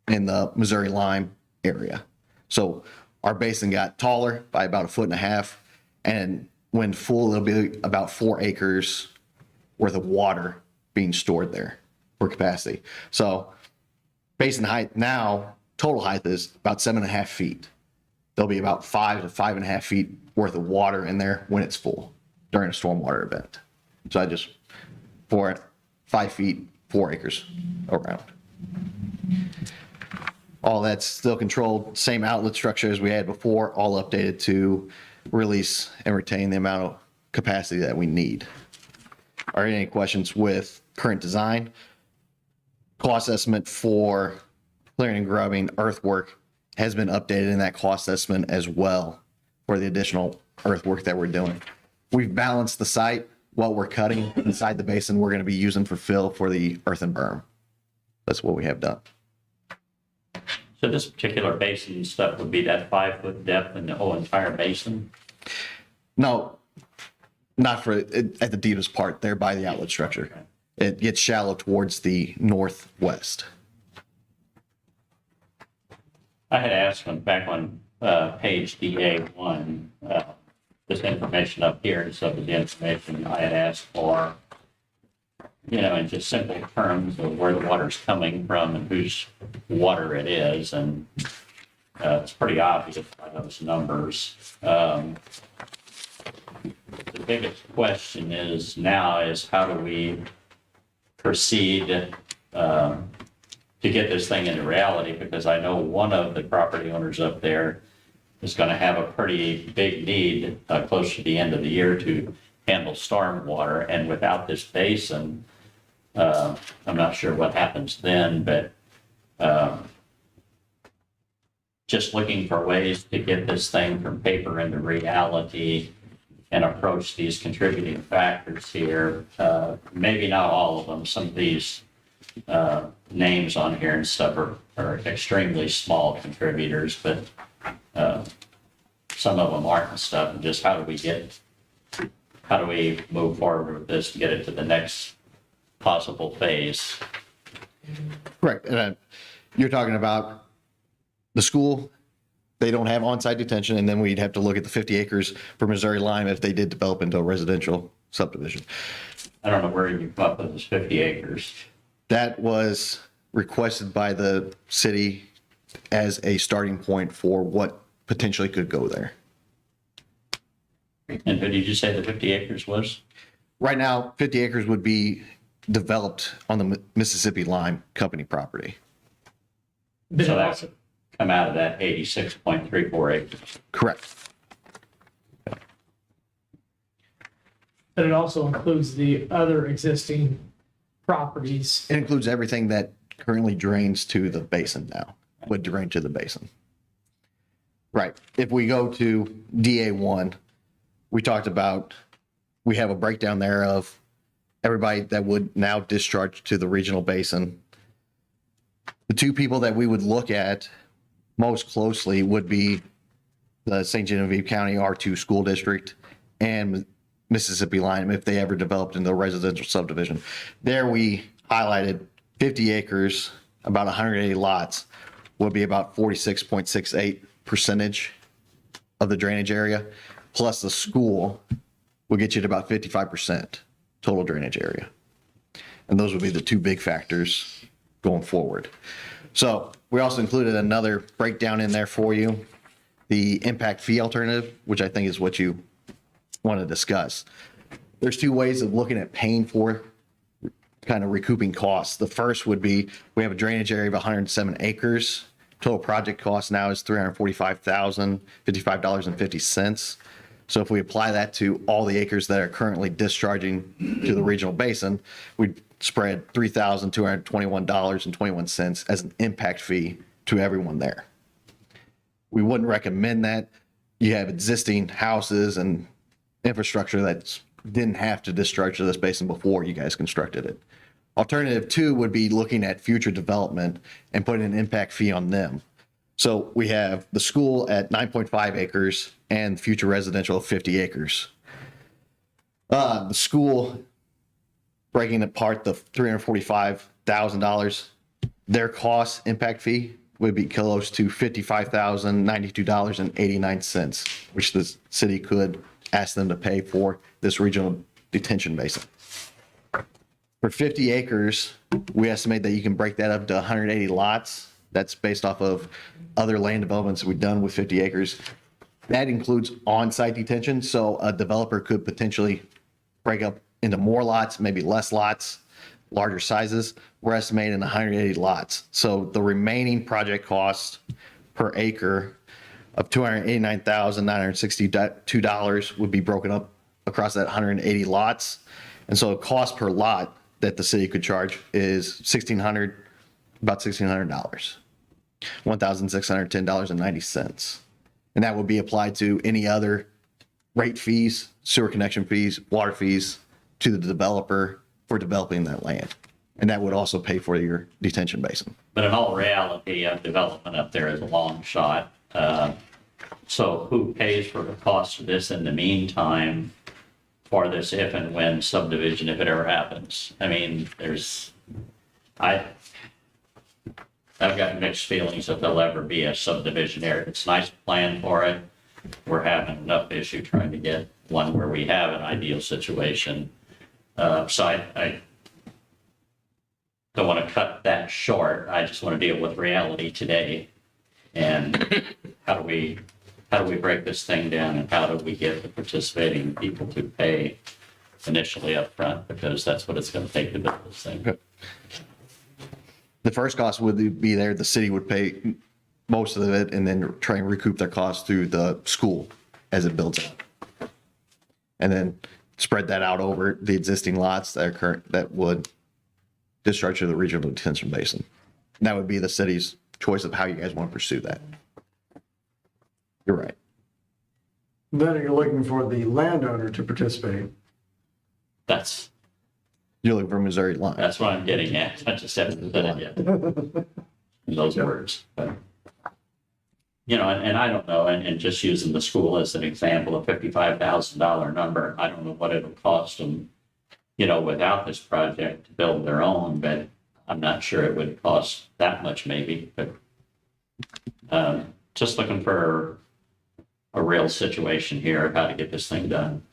in the Missouri Lime area. So our basin got taller by about 1.5 feet. And when full, it'll be about 4 acres worth of water being stored there for capacity. So basin height now, total height is about 7.5 feet. There'll be about 5 to 5.5 feet worth of water in there when it's full during a stormwater event. So I just, for 5 feet, 4 acres around. All that's still controlled, same outlet structure as we had before, all updated to release and retain the amount of capacity that we need. Are there any questions with current design? Cost estimate for clearing and grubbing earthwork has been updated in that cost estimate as well for the additional earthwork that we're doing. We've balanced the site. What we're cutting inside the basin, we're going to be using for fill for the earthen berm. That's what we have done. So this particular basin stuff would be that 5-foot depth in the whole entire basin? No, not for it, at the deepest part there by the outlet structure. It gets shallow towards the northwest. I had asked back on page DA1, this information up here, and some of the information I had asked for, in just simple terms of where the water's coming from and whose water it is, and it's pretty obvious by those numbers. The biggest question is how do we proceed to get this thing into reality? Because I know one of the property owners up there is going to have a pretty big need close to the end of the year to handle storm water, and without this basin, I'm not sure what happens then, but just looking for ways to get this thing from paper into reality and approach these contributing factors here. Maybe not all of them. Some of these names on here and stuff are extremely small contributors, but some of them aren't and stuff. And just how do we move forward with this to get it to the next possible phase? Correct. And you're talking about the school. They don't have on-site detention, and then we'd have to look at the 50 acres for Missouri Lime if they did develop into a residential subdivision. I don't know where you come up with this 50 acres. That was requested by the city as a starting point for what potentially could go there. And who did you say the 50 acres was? Right now, 50 acres would be developed on the Mississippi Lime Company property. So that would come out of that 86.34 acres. Correct. But it also includes the other existing properties. It includes everything that currently drains to the basin now, would drain to the basin. Right. If we go to DA1, we talked about, we have a breakdown there of everybody that would now discharge to the regional basin. The two people that we would look at most closely would be the St. Genevieve County R2 school district and Mississippi Line if they ever developed into a residential subdivision. There we highlighted 50 acres, about 180 lots, would be about 46.68% of the drainage area, plus the school will get you to about 55% total drainage area. And those would be the two big factors going forward. So we also included another breakdown in there for you, the impact fee alternative, which I think is what you want to discuss. There's two ways of looking at paying for kind of recouping costs. The first would be, we have a drainage area of 107 acres. Total project cost now is $345,055.50. So if we apply that to all the acres that are currently discharging to the regional basin, we'd spread $3,221.21 as an impact fee to everyone there. We wouldn't recommend that. You have existing houses and infrastructure that didn't have to discharge to this basin before you guys constructed it. Alternative two would be looking at future development and putting an impact fee on them. So we have the school at 9.5 acres and future residential of 50 acres. The school, breaking apart the $345,000, their cost impact fee would be close to $55,092.89, which the city could ask them to pay for this regional detention basin. For 50 acres, we estimate that you can break that up to 180 lots. That's based off of other land developments we've done with 50 acres. That includes on-site detention, so a developer could potentially break up into more lots, maybe less lots, larger sizes. We're estimating 180 lots. So the remaining project cost per acre of $289,962 would be broken up across that 180 lots. And so the cost per lot that the city could charge is about $1,600, $1,610.90. And that would be applied to any other rate fees, sewer connection fees, water fees to the developer for developing that land. And that would also pay for your detention basin. But in all reality, development up there is a long shot. So who pays for the cost of this in the meantime for this if and when subdivision, if it ever happens? I mean, I've got mixed feelings if there'll ever be a subdivision there. It's nice to plan for it. We're having enough issue trying to get one where we have an ideal situation. So I don't want to cut that short. I just want to deal with reality today. And how do we break this thing down, and how do we get the participating people to pay initially up front, because that's what it's going to take to build this thing. Okay. The first cost would be there. The city would pay most of it and then try and recoup their costs through the school as it builds up. And then spread that out over the existing lots that would discharge to the regional detention basin. And that would be the city's choice of how you guys want to pursue that. You're right. Then you're looking for the landowner to participate. You're looking for Missouri line. That's what I'm getting at. I just haven't said it yet in those words. But, and I don't know, and just using the school as an example, a $55,000 number, I don't know what it'll cost them, without this project to build their own, but I'm not sure it would cost that much maybe, but just looking for a real situation here of how to get this thing done.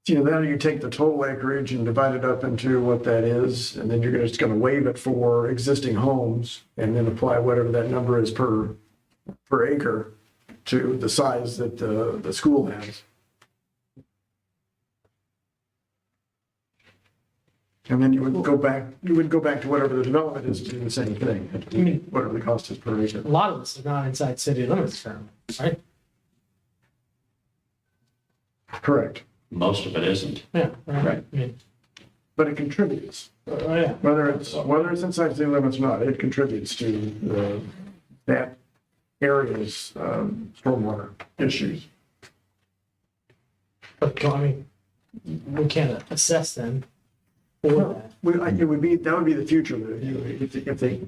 Then you take the total acreage and divide it up into what that is, and then you're just going to waive it for existing homes and then apply whatever that number is per acre to the size that the school has. And then you would go back to whatever the development is to do the same thing, whatever the cost is per acre. A lot of this is not inside city limits currently, right? Correct. Most of it isn't. Yeah. Right. But it contributes. Yeah. Whether it's inside city limits or not, it contributes to that area's stormwater issues. But we can't assess them for that. It would be, that would be the future, that if they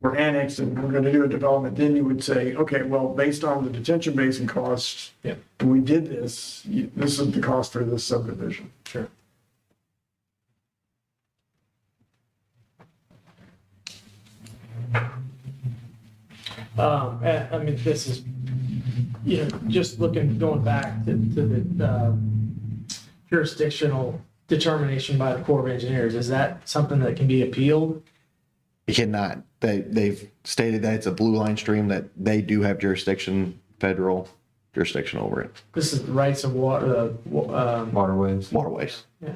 were annexed and we're gonna do a development, then you would say, okay, well, based on the detention basin costs, Yeah. and we did this, this is the cost for this subdivision. Sure. I mean, this is, just going back to the jurisdictional determination by the Corps of Engineers, is that something that can be appealed? You cannot. They've stated that it's a blue line stream, that they do have federal jurisdiction over it. This is the rights of water, Waterways. Waterways. yeah.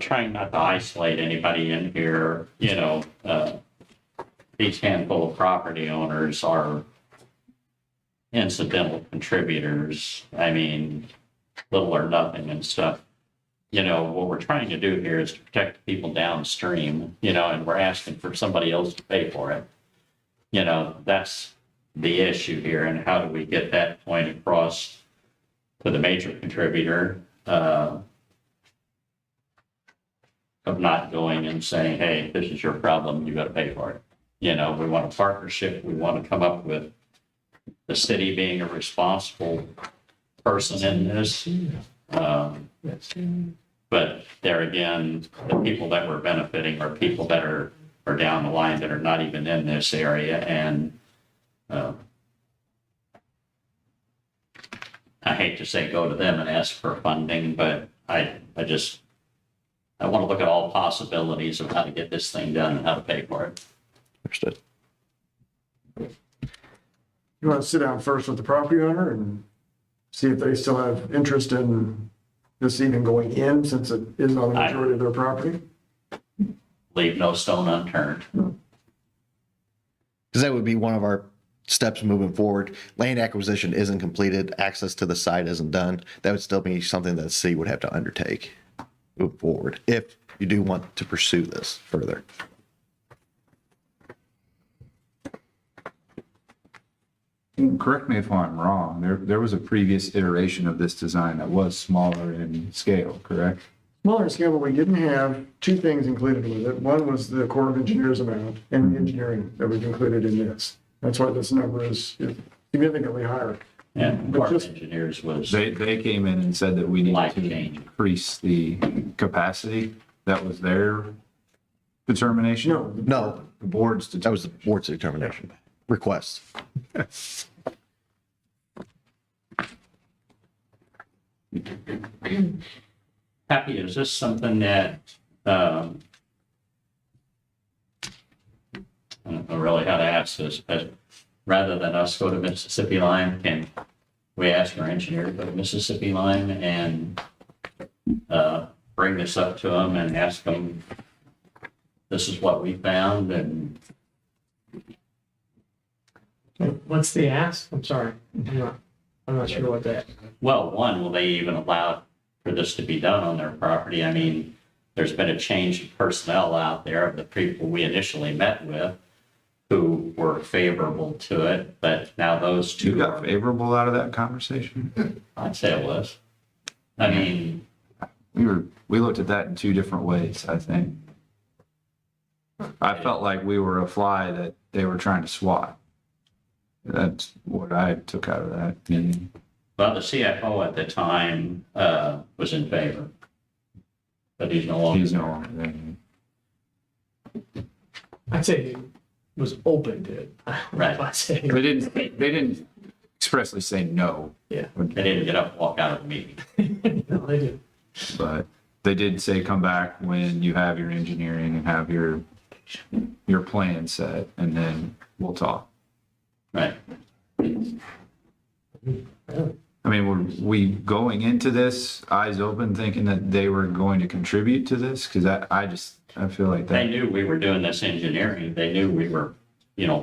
Trying not to isolate anybody in here, these handful of property owners are incidental contributors. I mean, little or nothing and stuff. What we're trying to do here is to protect the people downstream, and we're asking for somebody else to pay for it. That's the issue here, and how do we get that point across to the major contributor, of not going and saying, hey, this is your problem, you gotta pay for it. We want a partnership, we want to come up with the city being a responsible person in this. But there again, the people that we're benefiting are people that are down the line that are not even in this area. And I hate to say go to them and ask for funding, but I want to look at all possibilities of how to get this thing done and how to pay for it. Understood. You want to sit down first with the property owner and see if they still have interest in this even going in, since it is on the majority of their property? Leave no stone unturned. Because that would be one of our steps moving forward. Land acquisition isn't completed, access to the site isn't done. That would still be something that the city would have to undertake move forward if you do want to pursue this further. Correct me if I'm wrong, there was a previous iteration of this design that was smaller in scale, correct? Smaller scale, but we didn't have two things included with it. One was the Corps of Engineers amount and the engineering that was included in this. That's why this number is significantly higher. And But Corps of just- Engineers was They came in and said that we needed to life-changing. increase the capacity. That was their determination? No, No, The board's that was the board's determination. Request. Happy, is this something that, I don't know really how to ask this, but rather than us go to Mississippi Line, can we ask our engineer to go to Mississippi Line and bring this up to them and ask them, this is what we found, and What's the ask? I'm sorry. I'm not sure what that. well, one, will they even allow for this to be done on their property? I mean, there's been a change in personnel out there of the people we initially met with who were favorable to it, but now those You two got are, favorable out of that conversation? I'd say it was. I mean, We looked at that in two different ways, I think. I felt like we were a fly that they were trying to swat. That's what I took out of that meeting. well, the CFO at the time was in favor, but he's no longer. He's no longer there. I'd say he was open to it. Right. I'd say. They didn't expressly say no. Yeah. They didn't get up and walk out of the meeting. No, they do. But they did say come back when you have your engineering and have your plan set, and then we'll talk. Right. I mean, were we going into this eyes open thinking that they were going to contribute to this? Because I feel like They that. knew we were doing this engineering. They knew we were,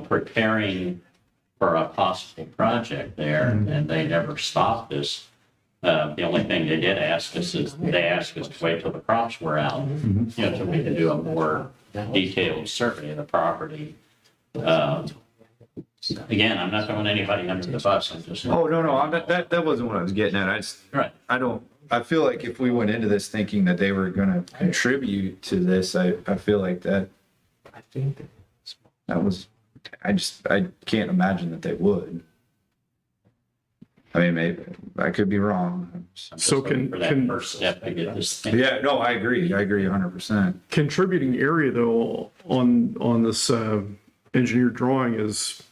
preparing for a possible project there, and they never stopped us. The only thing they did ask us is, they asked us to wait till the crops were out, so we could do a more detailed survey of the property. Again, I'm not throwing anybody under the bus. I'm just. Oh, no, that wasn't what I was getting at. Right. I feel like if we went into this thinking that they were gonna contribute to this, I feel like that was, I can't imagine that they would. I mean, maybe, I could be wrong. I'm just So looking for that first step to get this thing. Yeah, no, I agree 100%. Contributing area though, on this engineered drawing is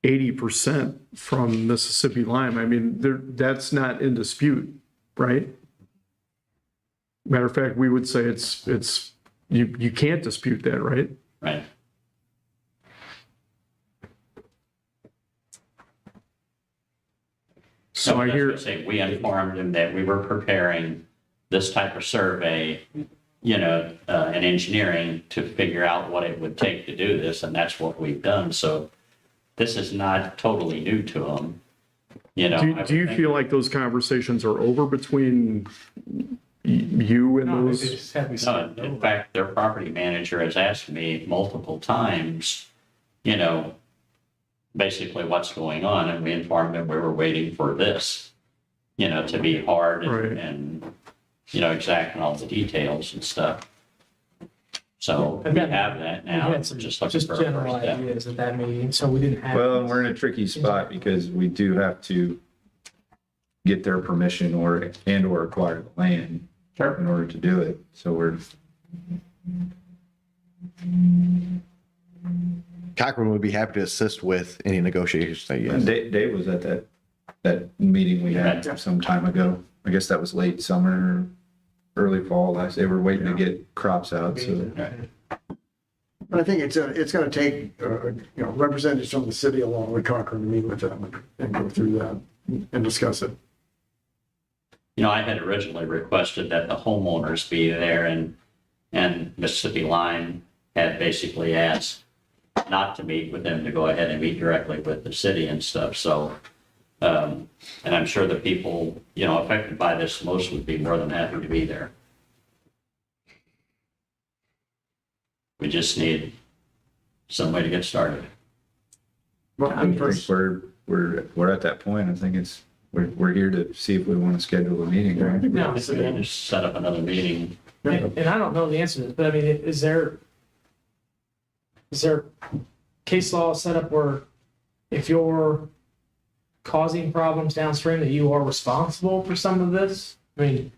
80% from Mississippi Lime. I mean, that's not in dispute, right? Matter of fact, we would say you can't dispute that, right? Right. So I that's hear, what say, we informed him that we were preparing this type of survey, and engineering to figure out what it would take to do this, and that's what we've done. So this is not totally new to them, do you feel like those conversations are over between you and No, those? they just have me No, in fact, their property manager has asked me multiple times, basically what's going on, and we informed him we were waiting for this, to be hard Right. and exacting all the details and stuff. So we have that We now, had some just just looking for a general first step. ideas at that meeting, so we didn't have. Well, and we're in a tricky spot because we do have to get their permission or acquire the land in order to do it. So we're, Cochran would be happy to assist with any negotiations that you have. Dave was at that meeting we had some time ago. I guess that was late summer, early fall. They were waiting to get crops out, so. But I think it's gonna take, representatives from the city along with Cochran to meet with them and go through that and discuss it. I had originally requested that the homeowners be there, and Mississippi Lime had basically asked not to meet with them, to go ahead and meet directly with the city and stuff. So, and I'm sure the people, affected by this most would be more than happy to be there. We just need some way to get started. Well, I think we're at that point. I think we're here to see if we want to schedule a meeting, right? No, We just set up another meeting. and I don't know the answer to this, but I mean, is there case law set up where if you're causing problems downstream that you are responsible for some of this? I mean,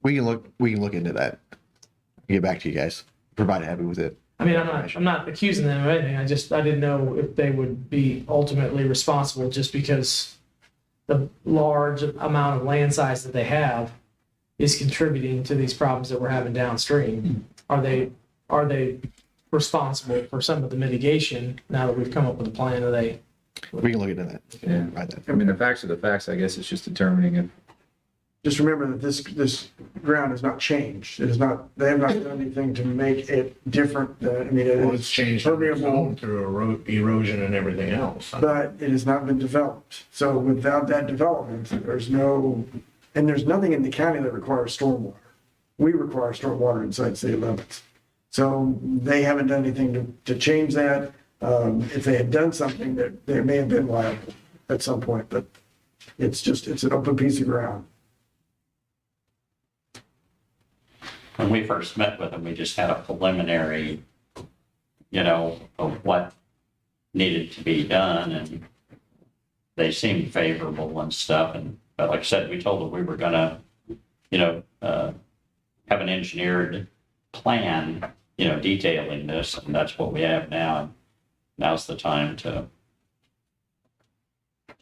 We can look into that. Get back to you guys, provided happy with it. I'm not accusing them of anything. I didn't know if they would be ultimately responsible just because the large amount of land size that they have is contributing to these problems that we're having downstream. Are they responsible for some of the mitigation now that we've come up with a plan? Are they? We can look into that. Yeah. Right then. I mean, the facts are the facts. I guess it's just determining if, Just remember that this ground has not changed. It is not, they have not done anything to make it different. Well, it's changed permeable, through erosion and everything else. but it has not been developed. So without that development, there's nothing in the county that requires stormwater. We require stormwater inside city limits. So they haven't done anything to change that. If they had done something, that they may have been liable at some point, but it's an open piece of ground. When we first met with them, we just had a preliminary, of what needed to be done, and they seemed favorable and stuff. But like I said, we told them we were gonna, have an engineered plan, detailing this, and that's what we have now. Now's the time to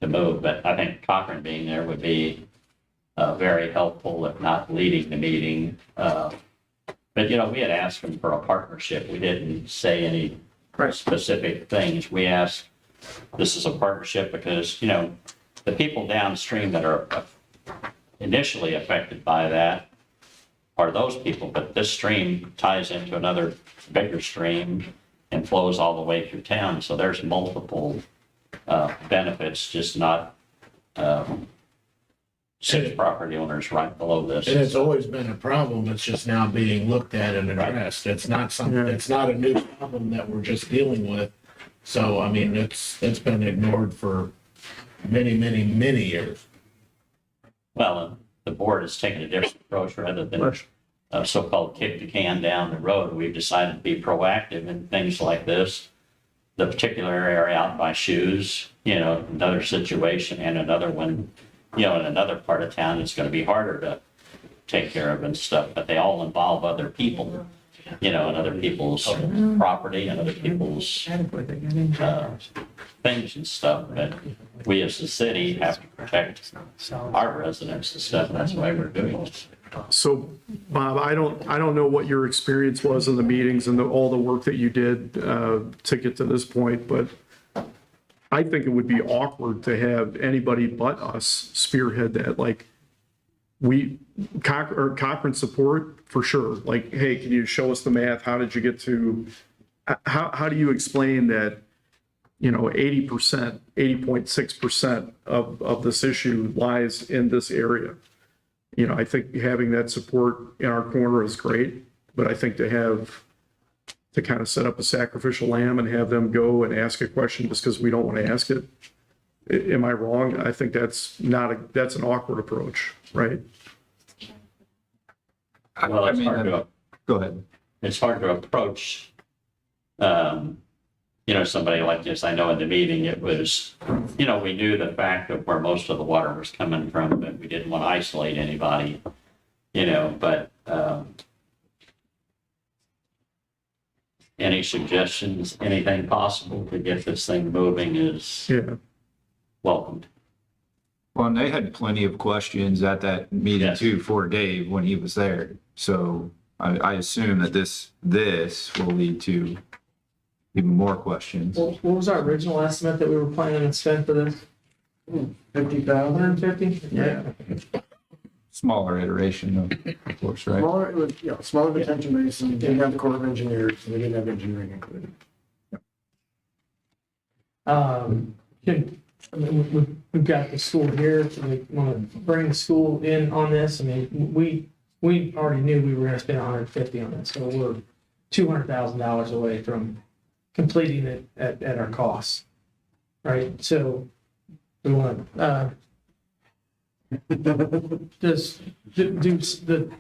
move. But I think Cochran being there would be very helpful, if not leading the meeting. But, we had asked them for a partnership. We didn't say any specific things. We asked, this is a partnership because, the people downstream that are initially affected by that are those people. But this stream ties into another bigger stream and flows all the way through town. So there's multiple benefits, just not six property owners right below this. And it's always been a problem, it's just now being looked at and addressed. It's not something, it's not a new problem that we're just dealing with. So, I mean, it's been ignored for many, many, many years. Well, the board has taken a different approach rather than so-called kick the can down the road. We've decided to be proactive in things like this. The particular area out by Shoes, another situation, and another one, in another part of town is going to be harder to take care of and stuff, but they all involve other people, and other people's property and other people's things and stuff. But we as the city have to protect our residents and stuff. That's why we're doing this. So, Bob, I don't know what your experience was in the meetings and all the work that you did to get to this point, but I think it would be awkward to have anybody but us spearhead that. Like, Cochrane support for sure. Like, hey, can you show us the math? How did you get to? How do you explain that? 80%, 80.6% of this issue lies in this area. I think having that support in our corner is great, but I think to kind of set up a sacrificial lamb and have them go and ask a question just because we don't want to ask it. Am I wrong? I think that's an awkward approach, right? Well, it's hard to, Go ahead. it's hard to approach, somebody like this. I know in the meeting it was, we knew the fact of where most of the water was coming from, but we didn't want to isolate anybody, but any suggestions, anything possible to get this thing moving is welcomed. Well, and they had plenty of questions at that meeting too for Dave when he was there. So I assume that this will lead to even more questions. What was our original estimate that we were planning to spend for this? 50,000. 150? Yeah. Smaller iteration of course, right? Smaller, it was, smaller retention basin, we didn't have the Corps of Engineers, we didn't have engineering included. We've got the school here, so we want to bring the school in on this. I mean, we already knew we were going to spend 150 on this, so we're $200,000 away from completing it at our cost, right? So we want just do the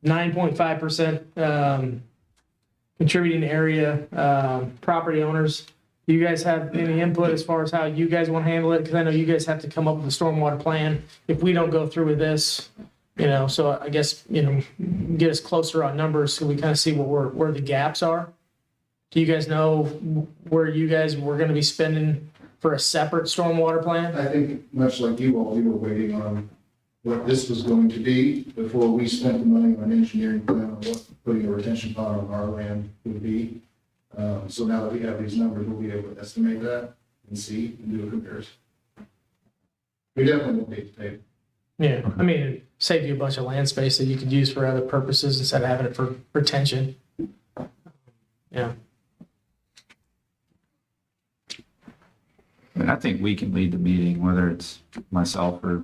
9.5% contributing area property owners. Do you guys have any input as far as how you guys want to handle it? Because I know you guys have to come up with a stormwater plan if we don't go through with this, so I guess, get us closer on numbers so we kind of see where the gaps are. Do you guys know where you guys were going to be spending for a separate stormwater plan? I think much like you all, we were waiting on what this was going to be before we spent the money on an engineering plan on what putting a retention pond on our land would be. So now that we have these numbers, we'll be able to estimate that and see and do a comparison. We definitely will need to pay. Yeah, I mean, it saved you a bunch of land space that you could use for other purposes instead of having it for retention. Yeah. And I think we can lead the meeting, whether it's myself or,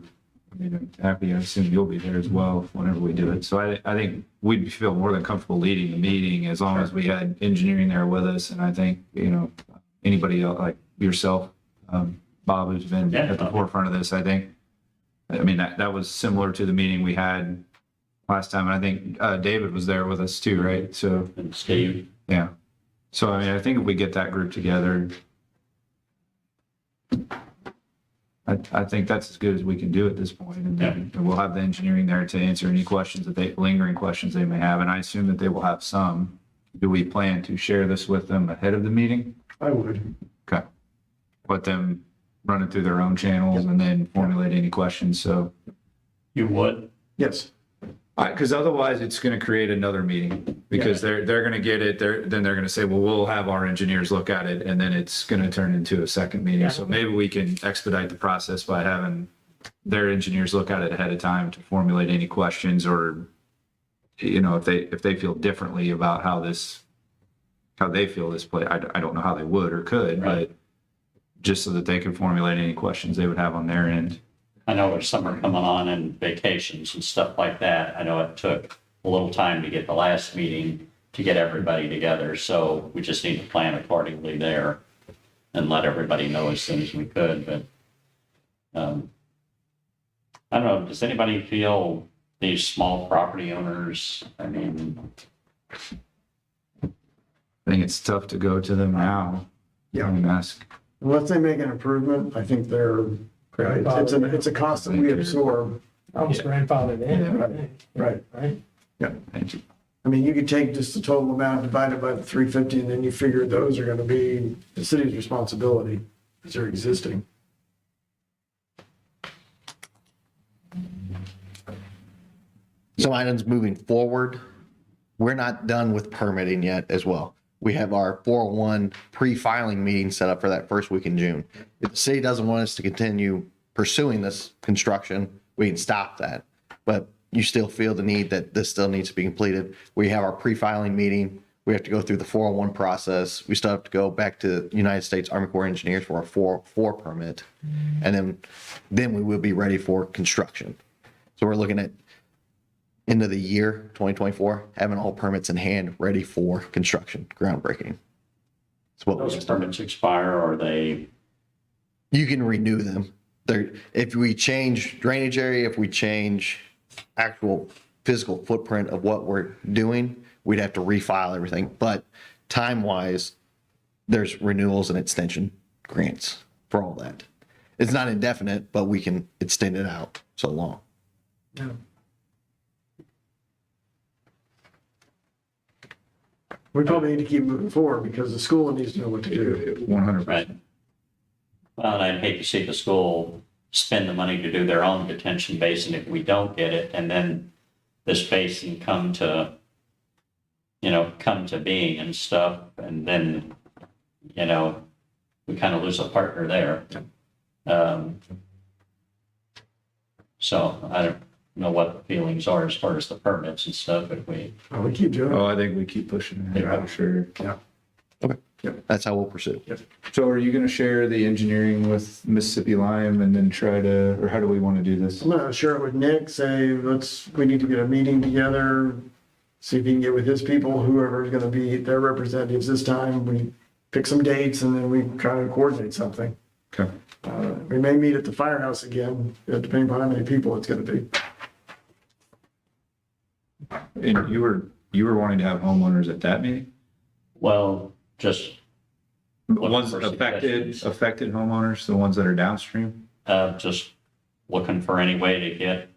I'm happy, I assume you'll be there as well whenever we do it. So I think we'd feel more than comfortable leading the meeting as long as we had engineering there with us. And I think, anybody else like yourself, Bob, who's been at the forefront of this, I mean, that was similar to the meeting we had last time. And I think David was there with us too, right? So, And Steve. yeah. So, I mean, I think if we get that group together, I think that's as good as we can do at this point. And then we'll have the engineering there to answer any questions lingering questions they may have. And I assume that they will have some. Do we plan to share this with them ahead of the meeting? I would. Okay. Let them run it through their own channels and then formulate any questions. So You would? Yes. because otherwise it's going to create another meeting because they're going to get it. Then they're going to say, well, we'll have our engineers look at it, and then it's going to turn into a second meeting. So maybe we can expedite the process by having their engineers look at it ahead of time to formulate any questions, or if they feel differently about how they feel this play. I don't know how they would or could, but just so that they can formulate any questions they would have on their end. I know there's summer coming on and vacations and stuff like that. I know it took a little time to get the last meeting to get everybody together, so we just need to plan accordingly there and let everybody know as soon as we could, but, I don't know, does anybody feel these small property owners, I mean, I think it's tough to go to them now. Yeah. And ask. Unless they make an improvement, I think they're, it's a cost that we absorb. Almost grandfathered in. Right. Right? Thank you. I mean, you could take just the total amount divided by the 350, and then you figure those are gonna be the city's responsibility, because they're existing. Some items moving forward, we're not done with permitting yet as well. We have our 401 pre-filing meeting set up for that first week in June. If the city doesn't want us to continue pursuing this construction, we can stop that. But you still feel the need that this still needs to be completed. We have our pre-filing meeting. We have to go through the 401 process. We still have to go back to United States Army Corps of Engineers for our 404 permit. And then we will be ready for construction. So we're looking at end of the year, 2024, having all permits in hand, ready for construction, groundbreaking. That's what those permits expire, or they, you can renew them. If we change drainage area, if we change actual physical footprint of what we're doing, we'd have to refile everything. But time-wise, there's renewals and extension grants for all that. It's not indefinite, but we can extend it out so long. Yeah. We probably need to keep moving forward because the school needs to know what to do. 100%. right? Well, and I'd hate to see the school spend the money to do their own detention basin if we don't get it, and then this basin come to being and stuff, and then, we kind of lose a partner there. So I don't know what the feelings are as far as the permits and stuff, if we, Oh, we keep doing it. Oh, I think we keep pushing it, for sure. Yeah. That's how we'll pursue. So are you gonna share the engineering with Mississippi Lime and then or how do we want to do this? I'm gonna share it with Nick, say, we need to get a meeting together, see if he can get with his people, whoever is gonna be their representatives this time. We pick some dates and then we kind of coordinate something. Okay. We may meet at the firehouse again, depending on how many people it's gonna be. And you were wanting to have homeowners at that meeting? well, just The ones for affected suggestions. homeowners, the ones that are downstream? Just looking for any way to get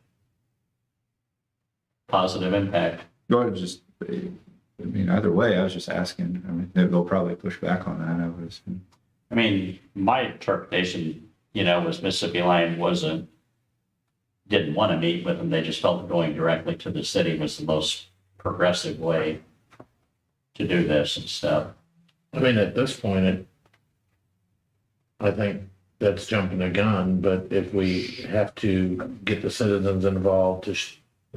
positive impact. Go ahead, either way, I was just asking. I mean, they'll probably push back on that, I would assume. I mean, my interpretation, was Mississippi Lime didn't want to meet with them. They just felt going directly to the city was the most progressive way to do this and stuff. I mean, at this point, I think that's jumping the gun, but if we have to get the citizens involved to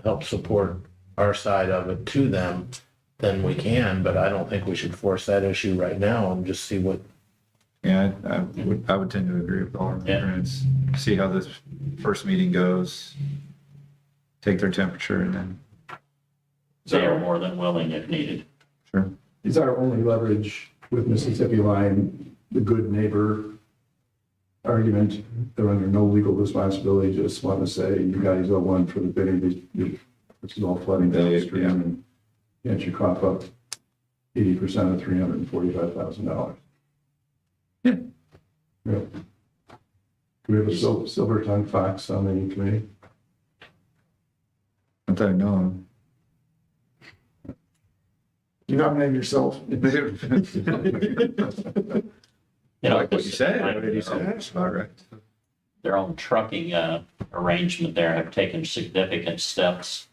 help support our side of it to them, then we can, but I don't think we should force that issue right now and just see what. Yeah, I would tend to agree with all of them. See how this first meeting goes, take their temperature and then. They are more than willing if needed. Sure. Is our only leverage with Mississippi Lime the good neighbor argument? They're under no legal responsibility, just want to say, you guys owe one for the bidding, this is all flooding downstream, and can't you cough up 80% of $345,000? Yeah. Yeah. Do we have a silver tongue fox on the committee? I thought I know. You nominate yourself. Like what you said. What did you say? That's all right. Their own trucking arrangement there have taken significant steps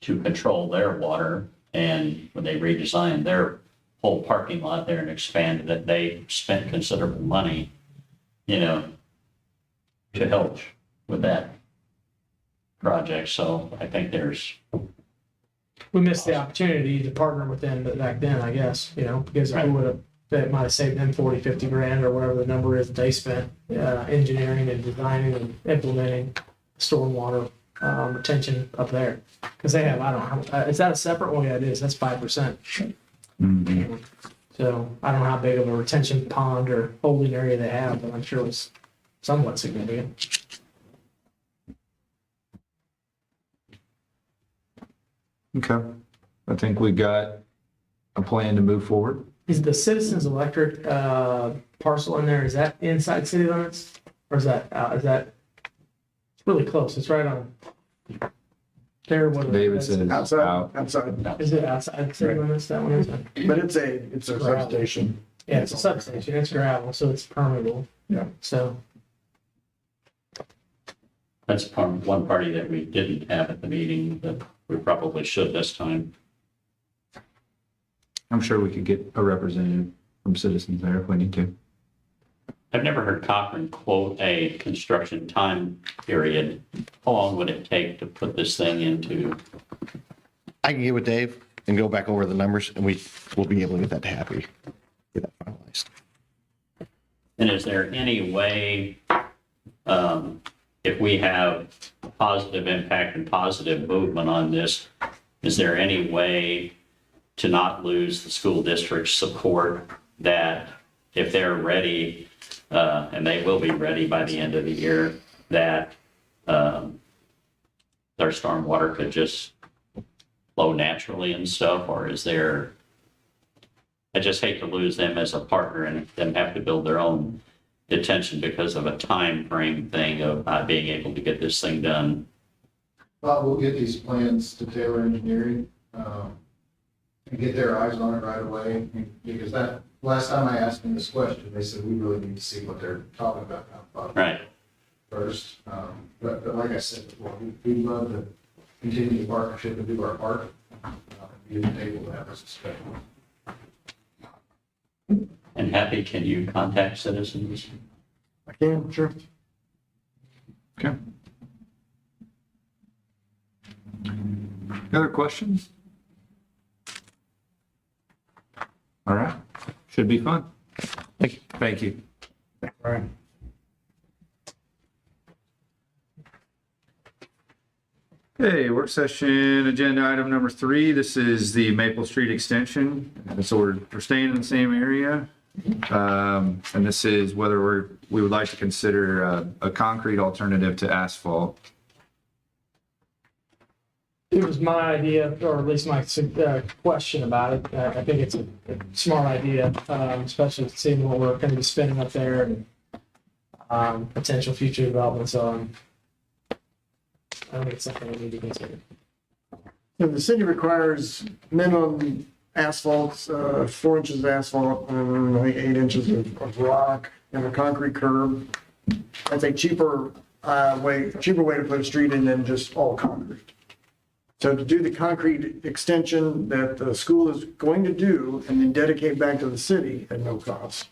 to control their water. And when they redesigned their whole parking lot there and expanded it, they spent considerable money, to help with that project. So I think We missed the opportunity to partner with them back then, I guess, because if we would have that might have saved them 40, 50 grand or whatever the number is that they spent, engineering and designing and implementing stormwater, retention up there. Cause they have, I don't know, is that a separate one? Yeah, it is. That's 5%. So I don't know how big of a retention pond or holding area they have, but I'm sure it was somewhat significant. Okay. I think we got a plan to move forward. Is the Citizens Electric parcel in there, is that inside city limits? Or is that, it's really close, it's right on there. David says Outside, out. outside, Is it outside city limits, that one is? but it's a substation. Yeah, it's a substation, it's gravel, so it's permeable. Yeah. So, That's one party that we didn't have at the meeting that we probably should this time. I'm sure we could get a representative from citizens there if we need to. I've never heard Cochran quote a construction time period. How long would it take to put this thing into? I can get with Dave and go back over the numbers and we'll be able to get that happy, get that finalized. And is there any way, if we have positive impact and positive movement on this, is there any way to not lose the school district's support that if they're ready, and they will be ready by the end of the year, that their stormwater could just flow naturally and stuff? Or is there, I just hate to lose them as a partner and them have to build their own detention because of a time frame thing of not being able to get this thing done. But we'll get these plans to Taylor Engineering, and get their eyes on it right away, because that, last time I asked them this question, they said, we really need to see what they're talking about Right. first. But like I said before, we'd love to continue the partnership and do our part, be at the table to have a discussion. And Happy, can you contact citizens? I can, sure. Okay. Other questions? All right. Should be fun. Thank you. Thank you. All right. Okay, work session agenda item number 3. This is the Maple Street extension. So we're staying in the same area. And this is whether we would like to consider a concrete alternative to asphalt. it was my idea, or at least my question about it. I think it's a smart idea, especially seeing what we're going to be spending up there and potential future developments on. I think it's something we need to consider. So the city requires minimum asphalt, 4 inches of asphalt, and I think 8 inches of rock and a concrete curb. That's a cheaper way to put a street in than just all concrete. So to do the concrete extension that the school is going to do and then dedicate back to the city at no cost.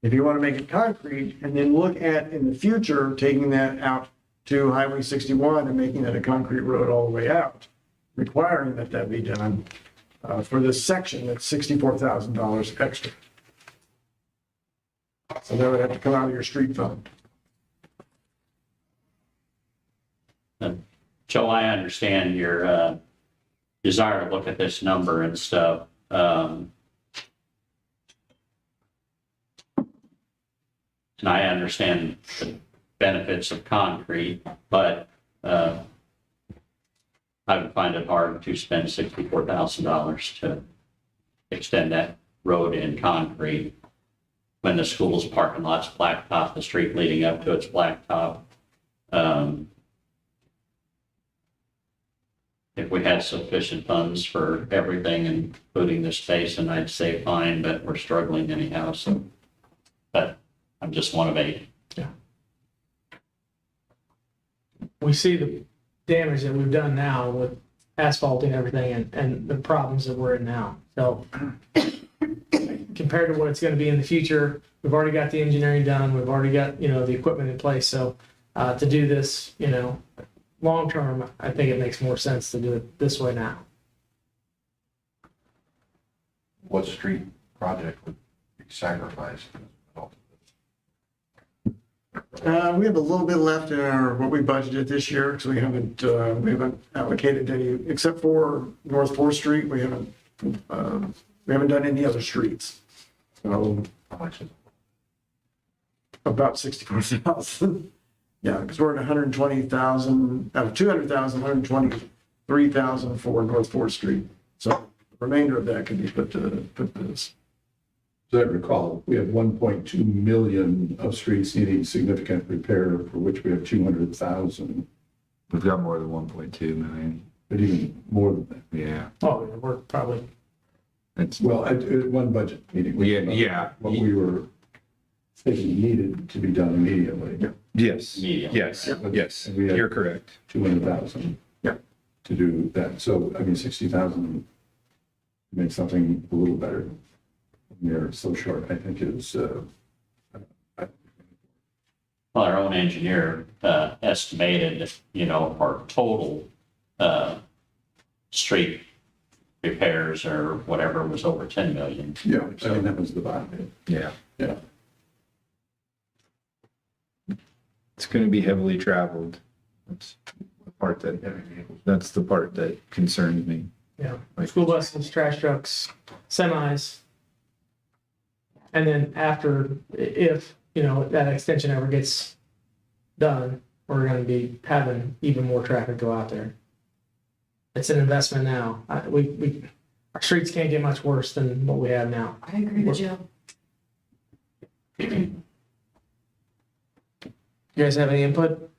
If you want to make it concrete and then look at in the future, taking that out to Highway 61 and making that a concrete road all the way out, requiring that that be done for this section, that's $64,000 extra. So that would have to come out of your street fund. Joe, I understand your desire to look at this number and stuff. And I understand the benefits of concrete, but I would find it hard to spend $64,000 to extend that road in concrete when the school's parking lot's blacktop, the street leading up to its blacktop. If we had sufficient funds for everything, including this basin, I'd say fine, but we're struggling anyhow, so. But I'm just one of 8. Yeah. We see the damage that we've done now with asphalt and everything and the problems that we're in now. So compared to what it's going to be in the future, we've already got the engineering done. We've already got, the equipment in place. So to do this, long term, I think it makes more sense to do it this way now. What street project would sacrificed? We have a little bit left in our, what we budgeted this year, because we haven't allocated any, except for North Fourth Street, we haven't done any other streets. So How much is it? about 64,000. Yeah, because we're at 120,000, out of 200,000, 123,000 for North Fourth Street. So the remainder of that can be put to this. As I recall, we have 1.2 million of streets needing significant repair, for which we have 200,000, We've got more than 1.2 million. but even more than that. Yeah. Oh, yeah, we're probably, It's, Well, at one budget meeting. we talked about What we were thinking needed to be done immediately. yes, Immediately. yes, And we had you're correct. 200,000. Yeah. To do that. So, I mean, 60,000 to make something a little better. We're so short, I think is, Well, our own engineer estimated, our total street repairs or whatever was over 10 million. yeah, I mean, that was the bottom. Yeah. Yeah. It's going to be heavily traveled. That's the part that concerns me. yeah, school buses, trash trucks, semis. And then after, if, that extension ever gets done, we're gonna be having even more traffic go out there. It's an investment now. Our streets can't get much worse than what we have now. I agree with Joe. You guys have any input?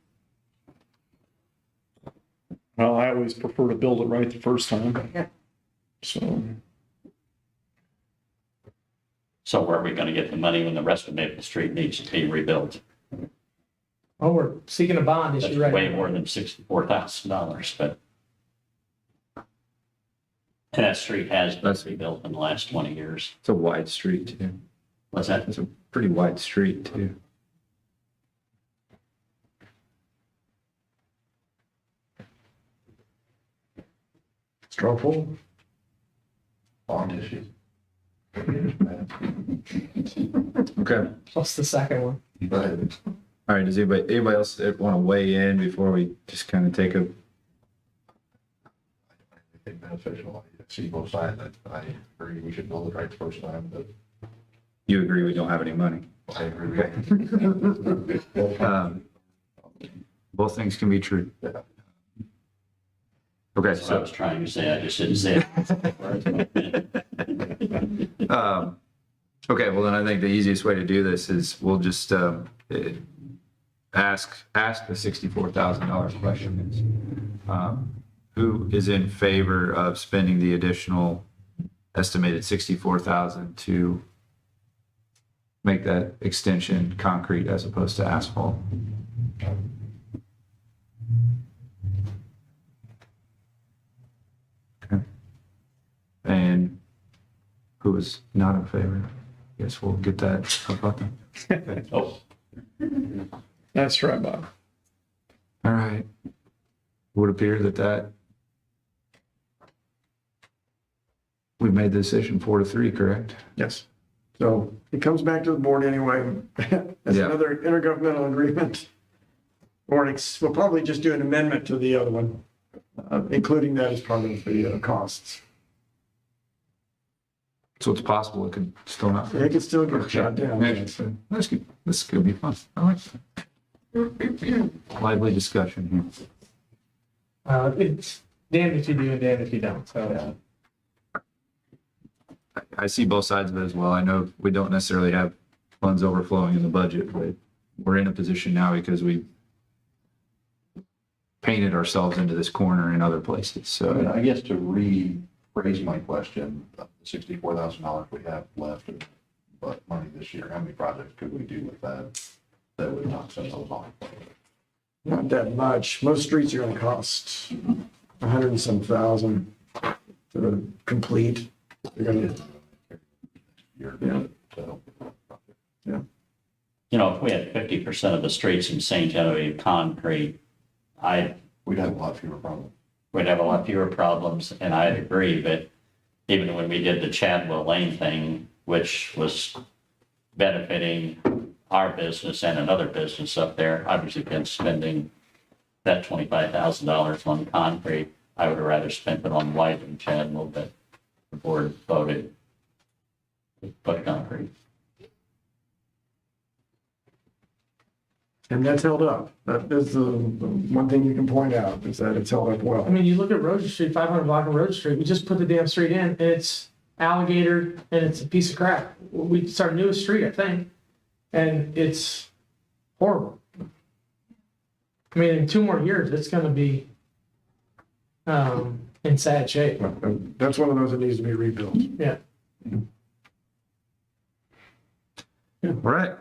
Well, I always prefer to build it right the first time. Yep. So where are we going to get the money when the rest of Maple Street needs to be rebuilt? Oh, we're seeking a bond That's issue right way now. more than $64,000, but. And that street has been rebuilt in the last 20 years. It's a wide street too. What's that? It's a pretty wide street too. Straw poll? Bond issues. Okay. Plus the second one. All right. Does anybody else want to weigh in before we just kind of take a? I think beneficial. I see both sides. I agree we should build it right the first time, but You agree we don't have any money? I agree with you. Both things can be true. Okay. That's what I was trying to say. I just didn't say it. Okay, well then I think the easiest way to do this is we'll just ask the $64,000 question. Who is in favor of spending the additional estimated $64,000 to make that extension concrete as opposed to asphalt? Okay. And who is not in favor? Guess we'll get that up button. Oh, That's right, Bob. All right. Would appear that we made the decision 4-3, correct? Yes. So it comes back to the board anyway. That's Yeah. another intergovernmental agreement. Or we'll probably just do an amendment to the other one, including that as part of the costs. So it's possible it could still not. It can still get shot down. That's good. This could be fun. I like that. Lively discussion here. It's damned if you do and damned if you don't, so. I see both sides of it as well. I know we don't necessarily have funds overflowing in the budget, but we're in a position now because we painted ourselves into this corner in other places. So I guess to rephrase my question, the $64,000 we have left of but money this year, how many projects could we do with that that would not send those on? Not that much. Most streets are gonna cost 100 and some thousand to complete. They're gonna, yeah. So, if we had 50% of the streets in St. Genevieve concrete, we'd have a lot fewer problems. we'd have a lot fewer problems, and I'd agree, but even when we did the Chadwell Lane thing, which was benefiting our business and another business up there. I was against spending that $25,000 on concrete. I would have rather spent it on lighting, Chad, a little bit. The board voted to put concrete. And that's held up. That is the one thing you can point out, is that it's held up I well. mean, you look at Road Street, 500 block of Road Street, we just put the damn street in, and it's alligator, and it's a piece of crap. It's our newest street, I think, and it's horrible. I mean, in 2 more years, it's gonna be in sad shape. That's one of those that needs to be rebuilt. Yeah. All right.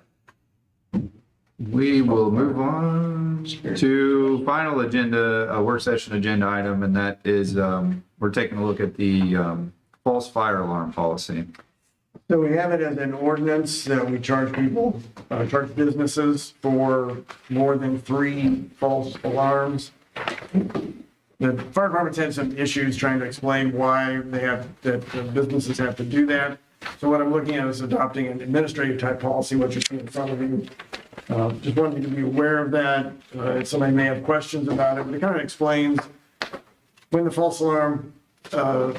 We will move on to final agenda, a work session agenda item, and that is, we're taking a look at the false fire alarm policy. So we have it as an ordinance that we charge people, charge businesses for more than 3 false alarms. The fire department's had some issues trying to explain why they have, that businesses have to do that. So what I'm looking at is adopting an administrative type policy, what you see in front of you. Just wanted you to be aware of that. Somebody may have questions about it, but it kind of explains when the false alarm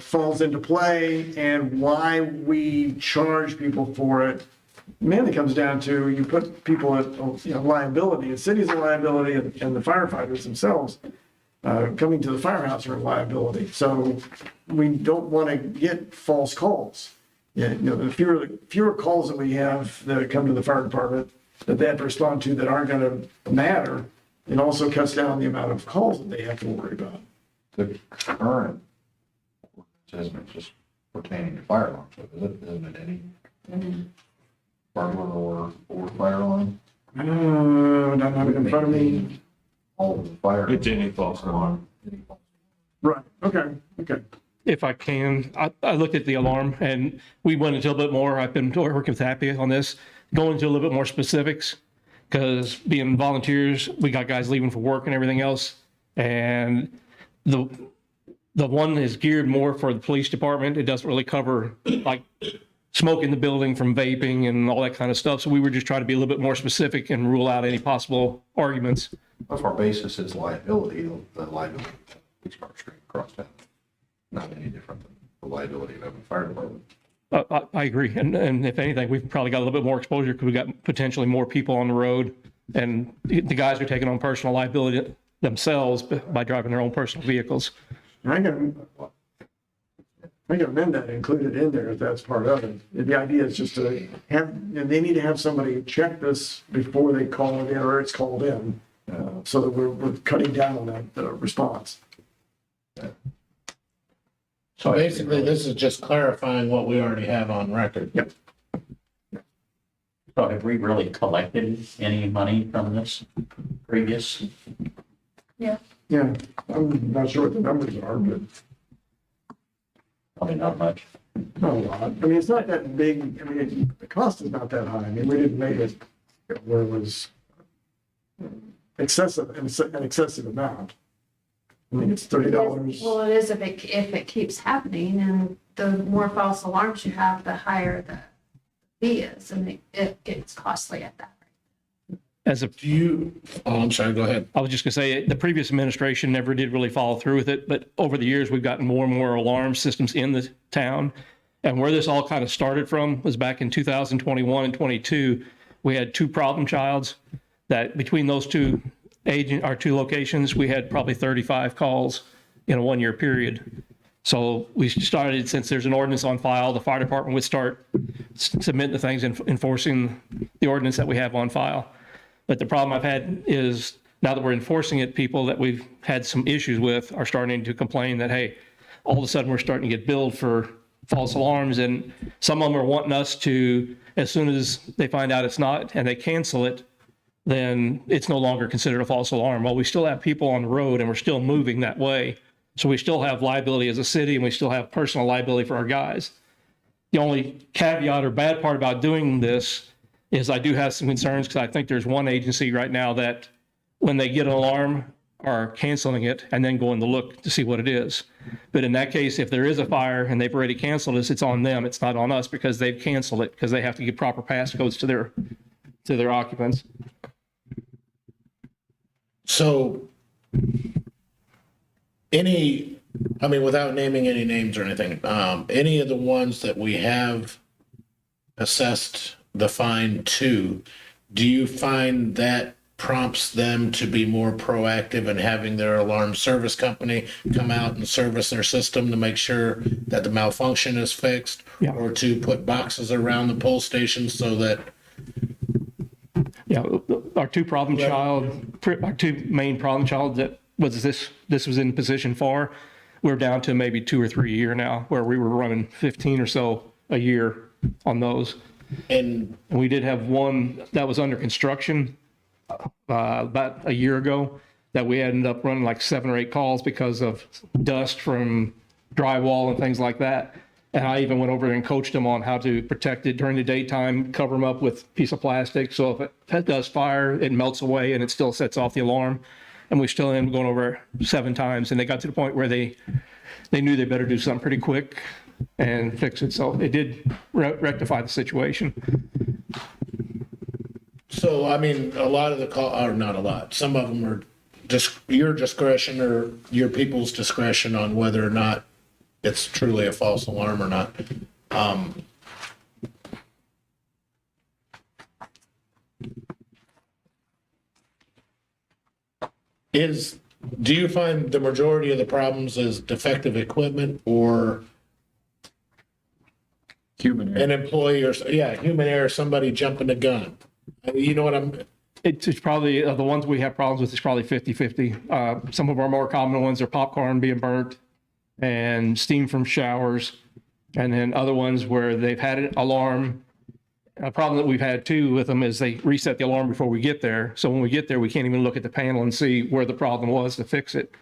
falls into play and why we charge people for it. Mainly comes down to you put people at liability. The city's a liability, and the firefighters themselves coming to the firehouse are a liability. So we don't want to get false calls. The fewer calls that we have that come to the fire department that they have to respond to that aren't going to matter, it also cuts down the amount of calls that they have to worry about. The current isn't just pertaining to fire alarms, isn't it any burglar or fire alarm? I don't have it in front of me. All of the fire. It's any false alarm. Right, okay. If I can, I looked at the alarm and we went into a little bit more. I've been working with Happy on this, going into a little bit more specifics, because being volunteers, we got guys leaving for work and everything else. And the one is geared more for the police department. It doesn't really cover like smoke in the building from vaping and all that kind of stuff. So we were just trying to be a little bit more specific and rule out any possible arguments. That's our basis is liability, the liability of the police car street across town. Not any different than the liability of a fire department. I agree. And if anything, we've probably got a little bit more exposure because we've got potentially more people on the road. And the guys are taking on personal liability themselves by driving their own personal vehicles. I can amend that, include it in there if that's part of it. The idea is just to have, they need to have somebody check this before they call it in or it's called in, so that we're cutting down on that response. So basically, this is just clarifying what we already have on record. Yep. So have we really collected any money from this previous? Yeah, I'm not sure what the numbers are, but Probably not much. not a lot. I mean, it's not that big. I mean, the cost is not that high. I mean, we didn't make it where it was excessive, an excessive amount. I think it's $30. Well, it is if it keeps happening, and the more false alarms you have, the higher the fee is, and it gets costly at that. I'm sorry, go ahead. I was just gonna say, the previous administration never did really follow through with it, but over the years, we've gotten more and more alarm systems in the town. And where this all kind of started from was back in 2021 and 22, we had 2 problem childs that between those two locations, we had probably 35 calls in a 1-year period. So we started, since there's an ordinance on file, the fire department would start submitting the things and enforcing the ordinance that we have on file. But the problem I've had is now that we're enforcing it, people that we've had some issues with are starting to complain that, hey, all of a sudden we're starting to get billed for false alarms. And some of them are wanting us to, as soon as they find out it's not and they cancel it, then it's no longer considered a false alarm. Well, we still have people on the road and we're still moving that way. So we still have liability as a city and we still have personal liability for our guys. The only caveat or bad part about doing this is I do have some concerns because I think there's one agency right now that when they get an alarm, are canceling it and then going to look to see what it is. But in that case, if there is a fire and they've already canceled this, it's on them. It's not on us because they've canceled it because they have to give proper passcodes to their occupants. So without naming any names or anything, any of the ones that we have assessed the fine to, do you find that prompts them to be more proactive in having their alarm service company come out and service their system to make sure that the malfunction is fixed? Yeah. Or to put boxes around the pole stations so that? Yeah, our two main problem child that was this was in position for, we're down to maybe 2 or 3 a year now, where we were running 15 or so a year on those. And we did have one that was under construction about a year ago that we ended up running like 7 or 8 calls because of dust from drywall and things like that. And I even went over there and coached them on how to protect it during the daytime, cover them up with a piece of plastic. So if it does fire, it melts away and it still sets off the alarm. And we still ended up going over 7 times. And they got to the point where they knew they better do something pretty quick and fix it. So it did rectify the situation. So, I mean, a lot of the call, or not a lot, some of them are just your discretion or your people's discretion on whether or not it's truly a false alarm or not. Do you find the majority of the problems is defective equipment or Human error. an employee or, human error, somebody jumping the gun? You know what I'm, It's probably, the ones we have problems with is probably 50-50. Some of our more common ones are popcorn being burnt and steam from showers. And then other ones where they've had an alarm. A problem that we've had too with them is they reset the alarm before we get there. So when we get there, we can't even look at the panel and see where the problem was to fix it.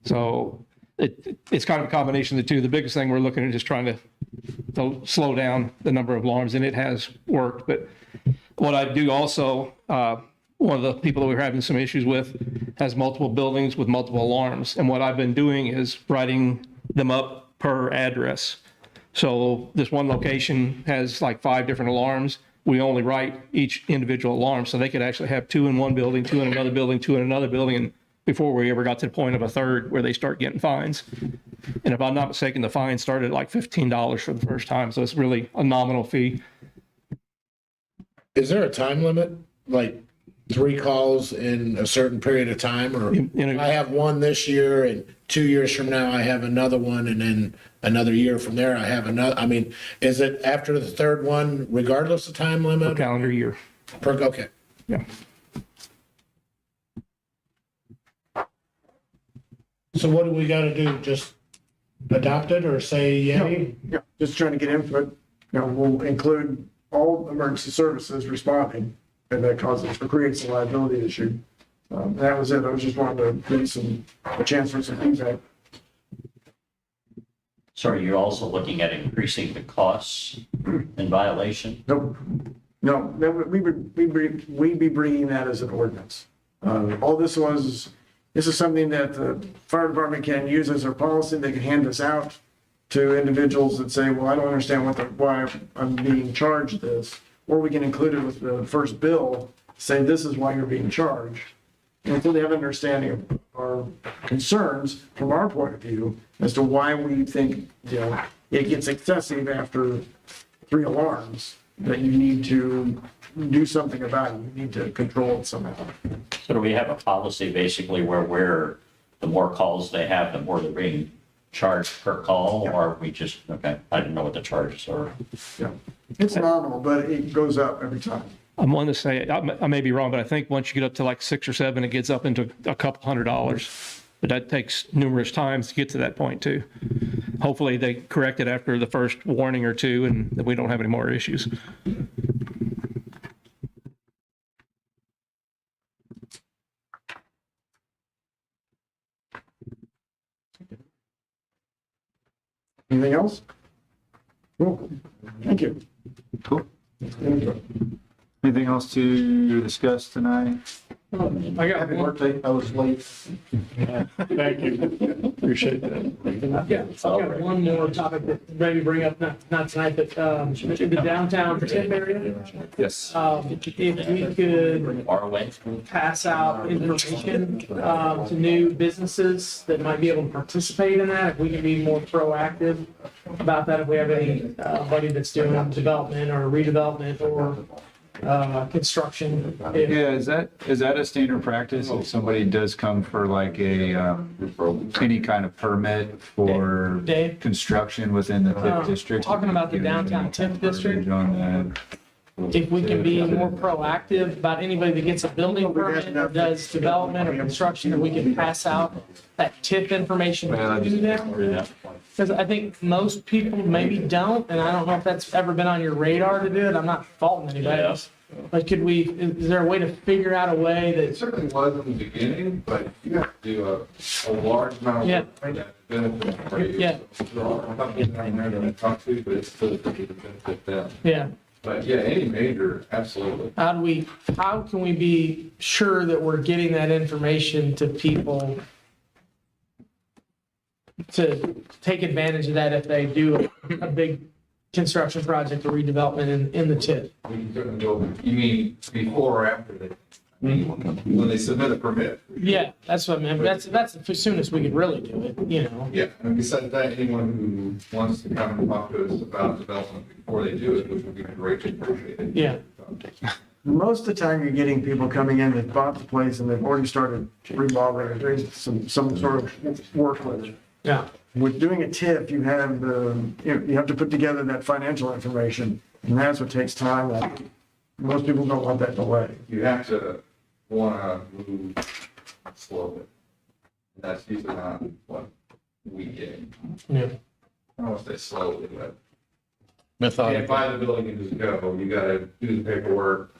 So it's kind of a combination of the two. The biggest thing we're looking at is trying to slow down the number of alarms, and it has worked. But what I do also, one of the people that we're having some issues with has multiple buildings with multiple alarms. And what I've been doing is writing them up per address. So this one location has like 5 different alarms. We only write each individual alarm. So they could actually have 2 in one building, 2 in another building, 2 in another building. And before we ever got to the point of a third where they start getting fines. And if I'm not mistaken, the fine started at like $15 for the first time. So it's really a nominal fee. is there a time limit? Like 3 calls in a certain period of time, or I have one this year and 2 years from now I have another one, and then another year from there I have another. I mean, is it after the 3rd one, regardless of time limit? Per calendar year. Okay. Yeah. So what do we got to do? Just adopt it or say yay? Yeah, just trying to get input. We'll include all emergency services responding, and that causes or creates a liability issue. That was it. I was just wanting to give a chance for some feedback. So are you also looking at increasing the costs in violation? Nope. No, we'd be bringing that as an ordinance. All this is something that the fire department can use as their policy. They can hand this out to individuals that say, well, I don't understand why I'm being charged this. Or we can include it with the first bill, say this is why you're being charged. And until they have an understanding of our concerns from our point of view as to why we think, it gets excessive after 3 alarms, that you need to do something about it. You need to control it somehow. So do we have a policy basically where the more calls they have, the more they're being charged per call, or we just, okay, I didn't know what the charges are. Yeah, it's nominal, but it goes up every time. I'm one to say, I may be wrong, but I think once you get up to like 6 or 7, it gets up into a couple $100. But that takes numerous times to get to that point too. Hopefully they correct it after the first warning or 2 and that we don't have any more issues. Anything else? Cool. Thank you. Cool. Anything else to discuss tonight? I got Happy birthday, I was late. Thank you. Appreciate that. I've got one more topic that maybe bring up, not tonight, but the downtown tip area. Yes. If we could pass out information to new businesses that might be able to participate in that, if we can be more proactive about that, if we have anybody that's doing development or redevelopment or construction. Yeah, is that a standard practice if somebody does come for like any kind of permit for Dave? construction within the TIF district? Talking about the downtown TIF district, On that. if we can be more proactive about anybody that gets a building permit or does development or construction, if we can pass out that TIF information to them. Because I think most people maybe don't, and I don't know if that's ever been on your radar to do it. I'm not faulting anybody else. But is there a way to figure out a way It that, certainly was in the beginning, but you have to do a large amount Yeah. of work that benefits for you. Yeah. So there are companies down there that I talk to, but it's still to benefit them. yeah, But yeah, any major, absolutely. how can we be sure that we're getting that information to people to take advantage of that if they do a big construction project or redevelopment in the TIF? We can certainly go, you mean before or after they, when they submit a permit? Yeah, that's what I meant. That's the soonest we could really do it, you know? Yeah, and besides that, anyone who wants to come and talk to us about development before they do it, which would be greatly appreciated. Yeah. Most of the time, you're getting people coming in that bought the place and they've already started remodeling or doing some sort of work with it. Yeah. With doing a TIF, you have to put together that financial information, and that's what takes time. And most people don't want that delay. You have to want to move slowly. That's usually not what we get. Yeah. I don't want to say slowly, but you Methodical. can't buy the building and just go. You got to do the paperwork.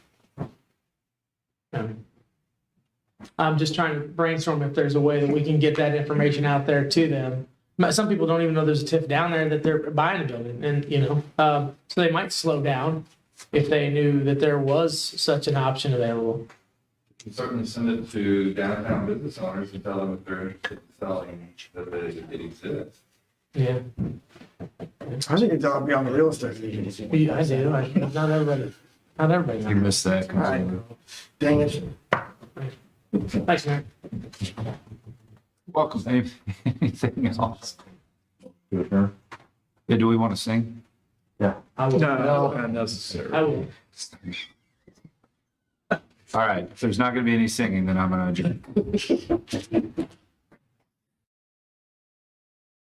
I'm just trying to brainstorm if there's a way that we can get that information out there to them. Some people don't even know there's a TIF down there that they're buying a building, and so they might slow down if they knew that there was such an option available. You can certainly send it to downtown business owners and tell them if they're interested in selling, that it exists. Yeah. I think it's all beyond the real estate agency. Yeah, I do. Not everybody. Not everybody. You missed that. Right. Dang it. Thanks, Mayor. Welcome. Anything else? Yeah, do we want to sing? I will. No, not necessary. I will. All right, if there's not going to be any singing, then I'm going to adjourn.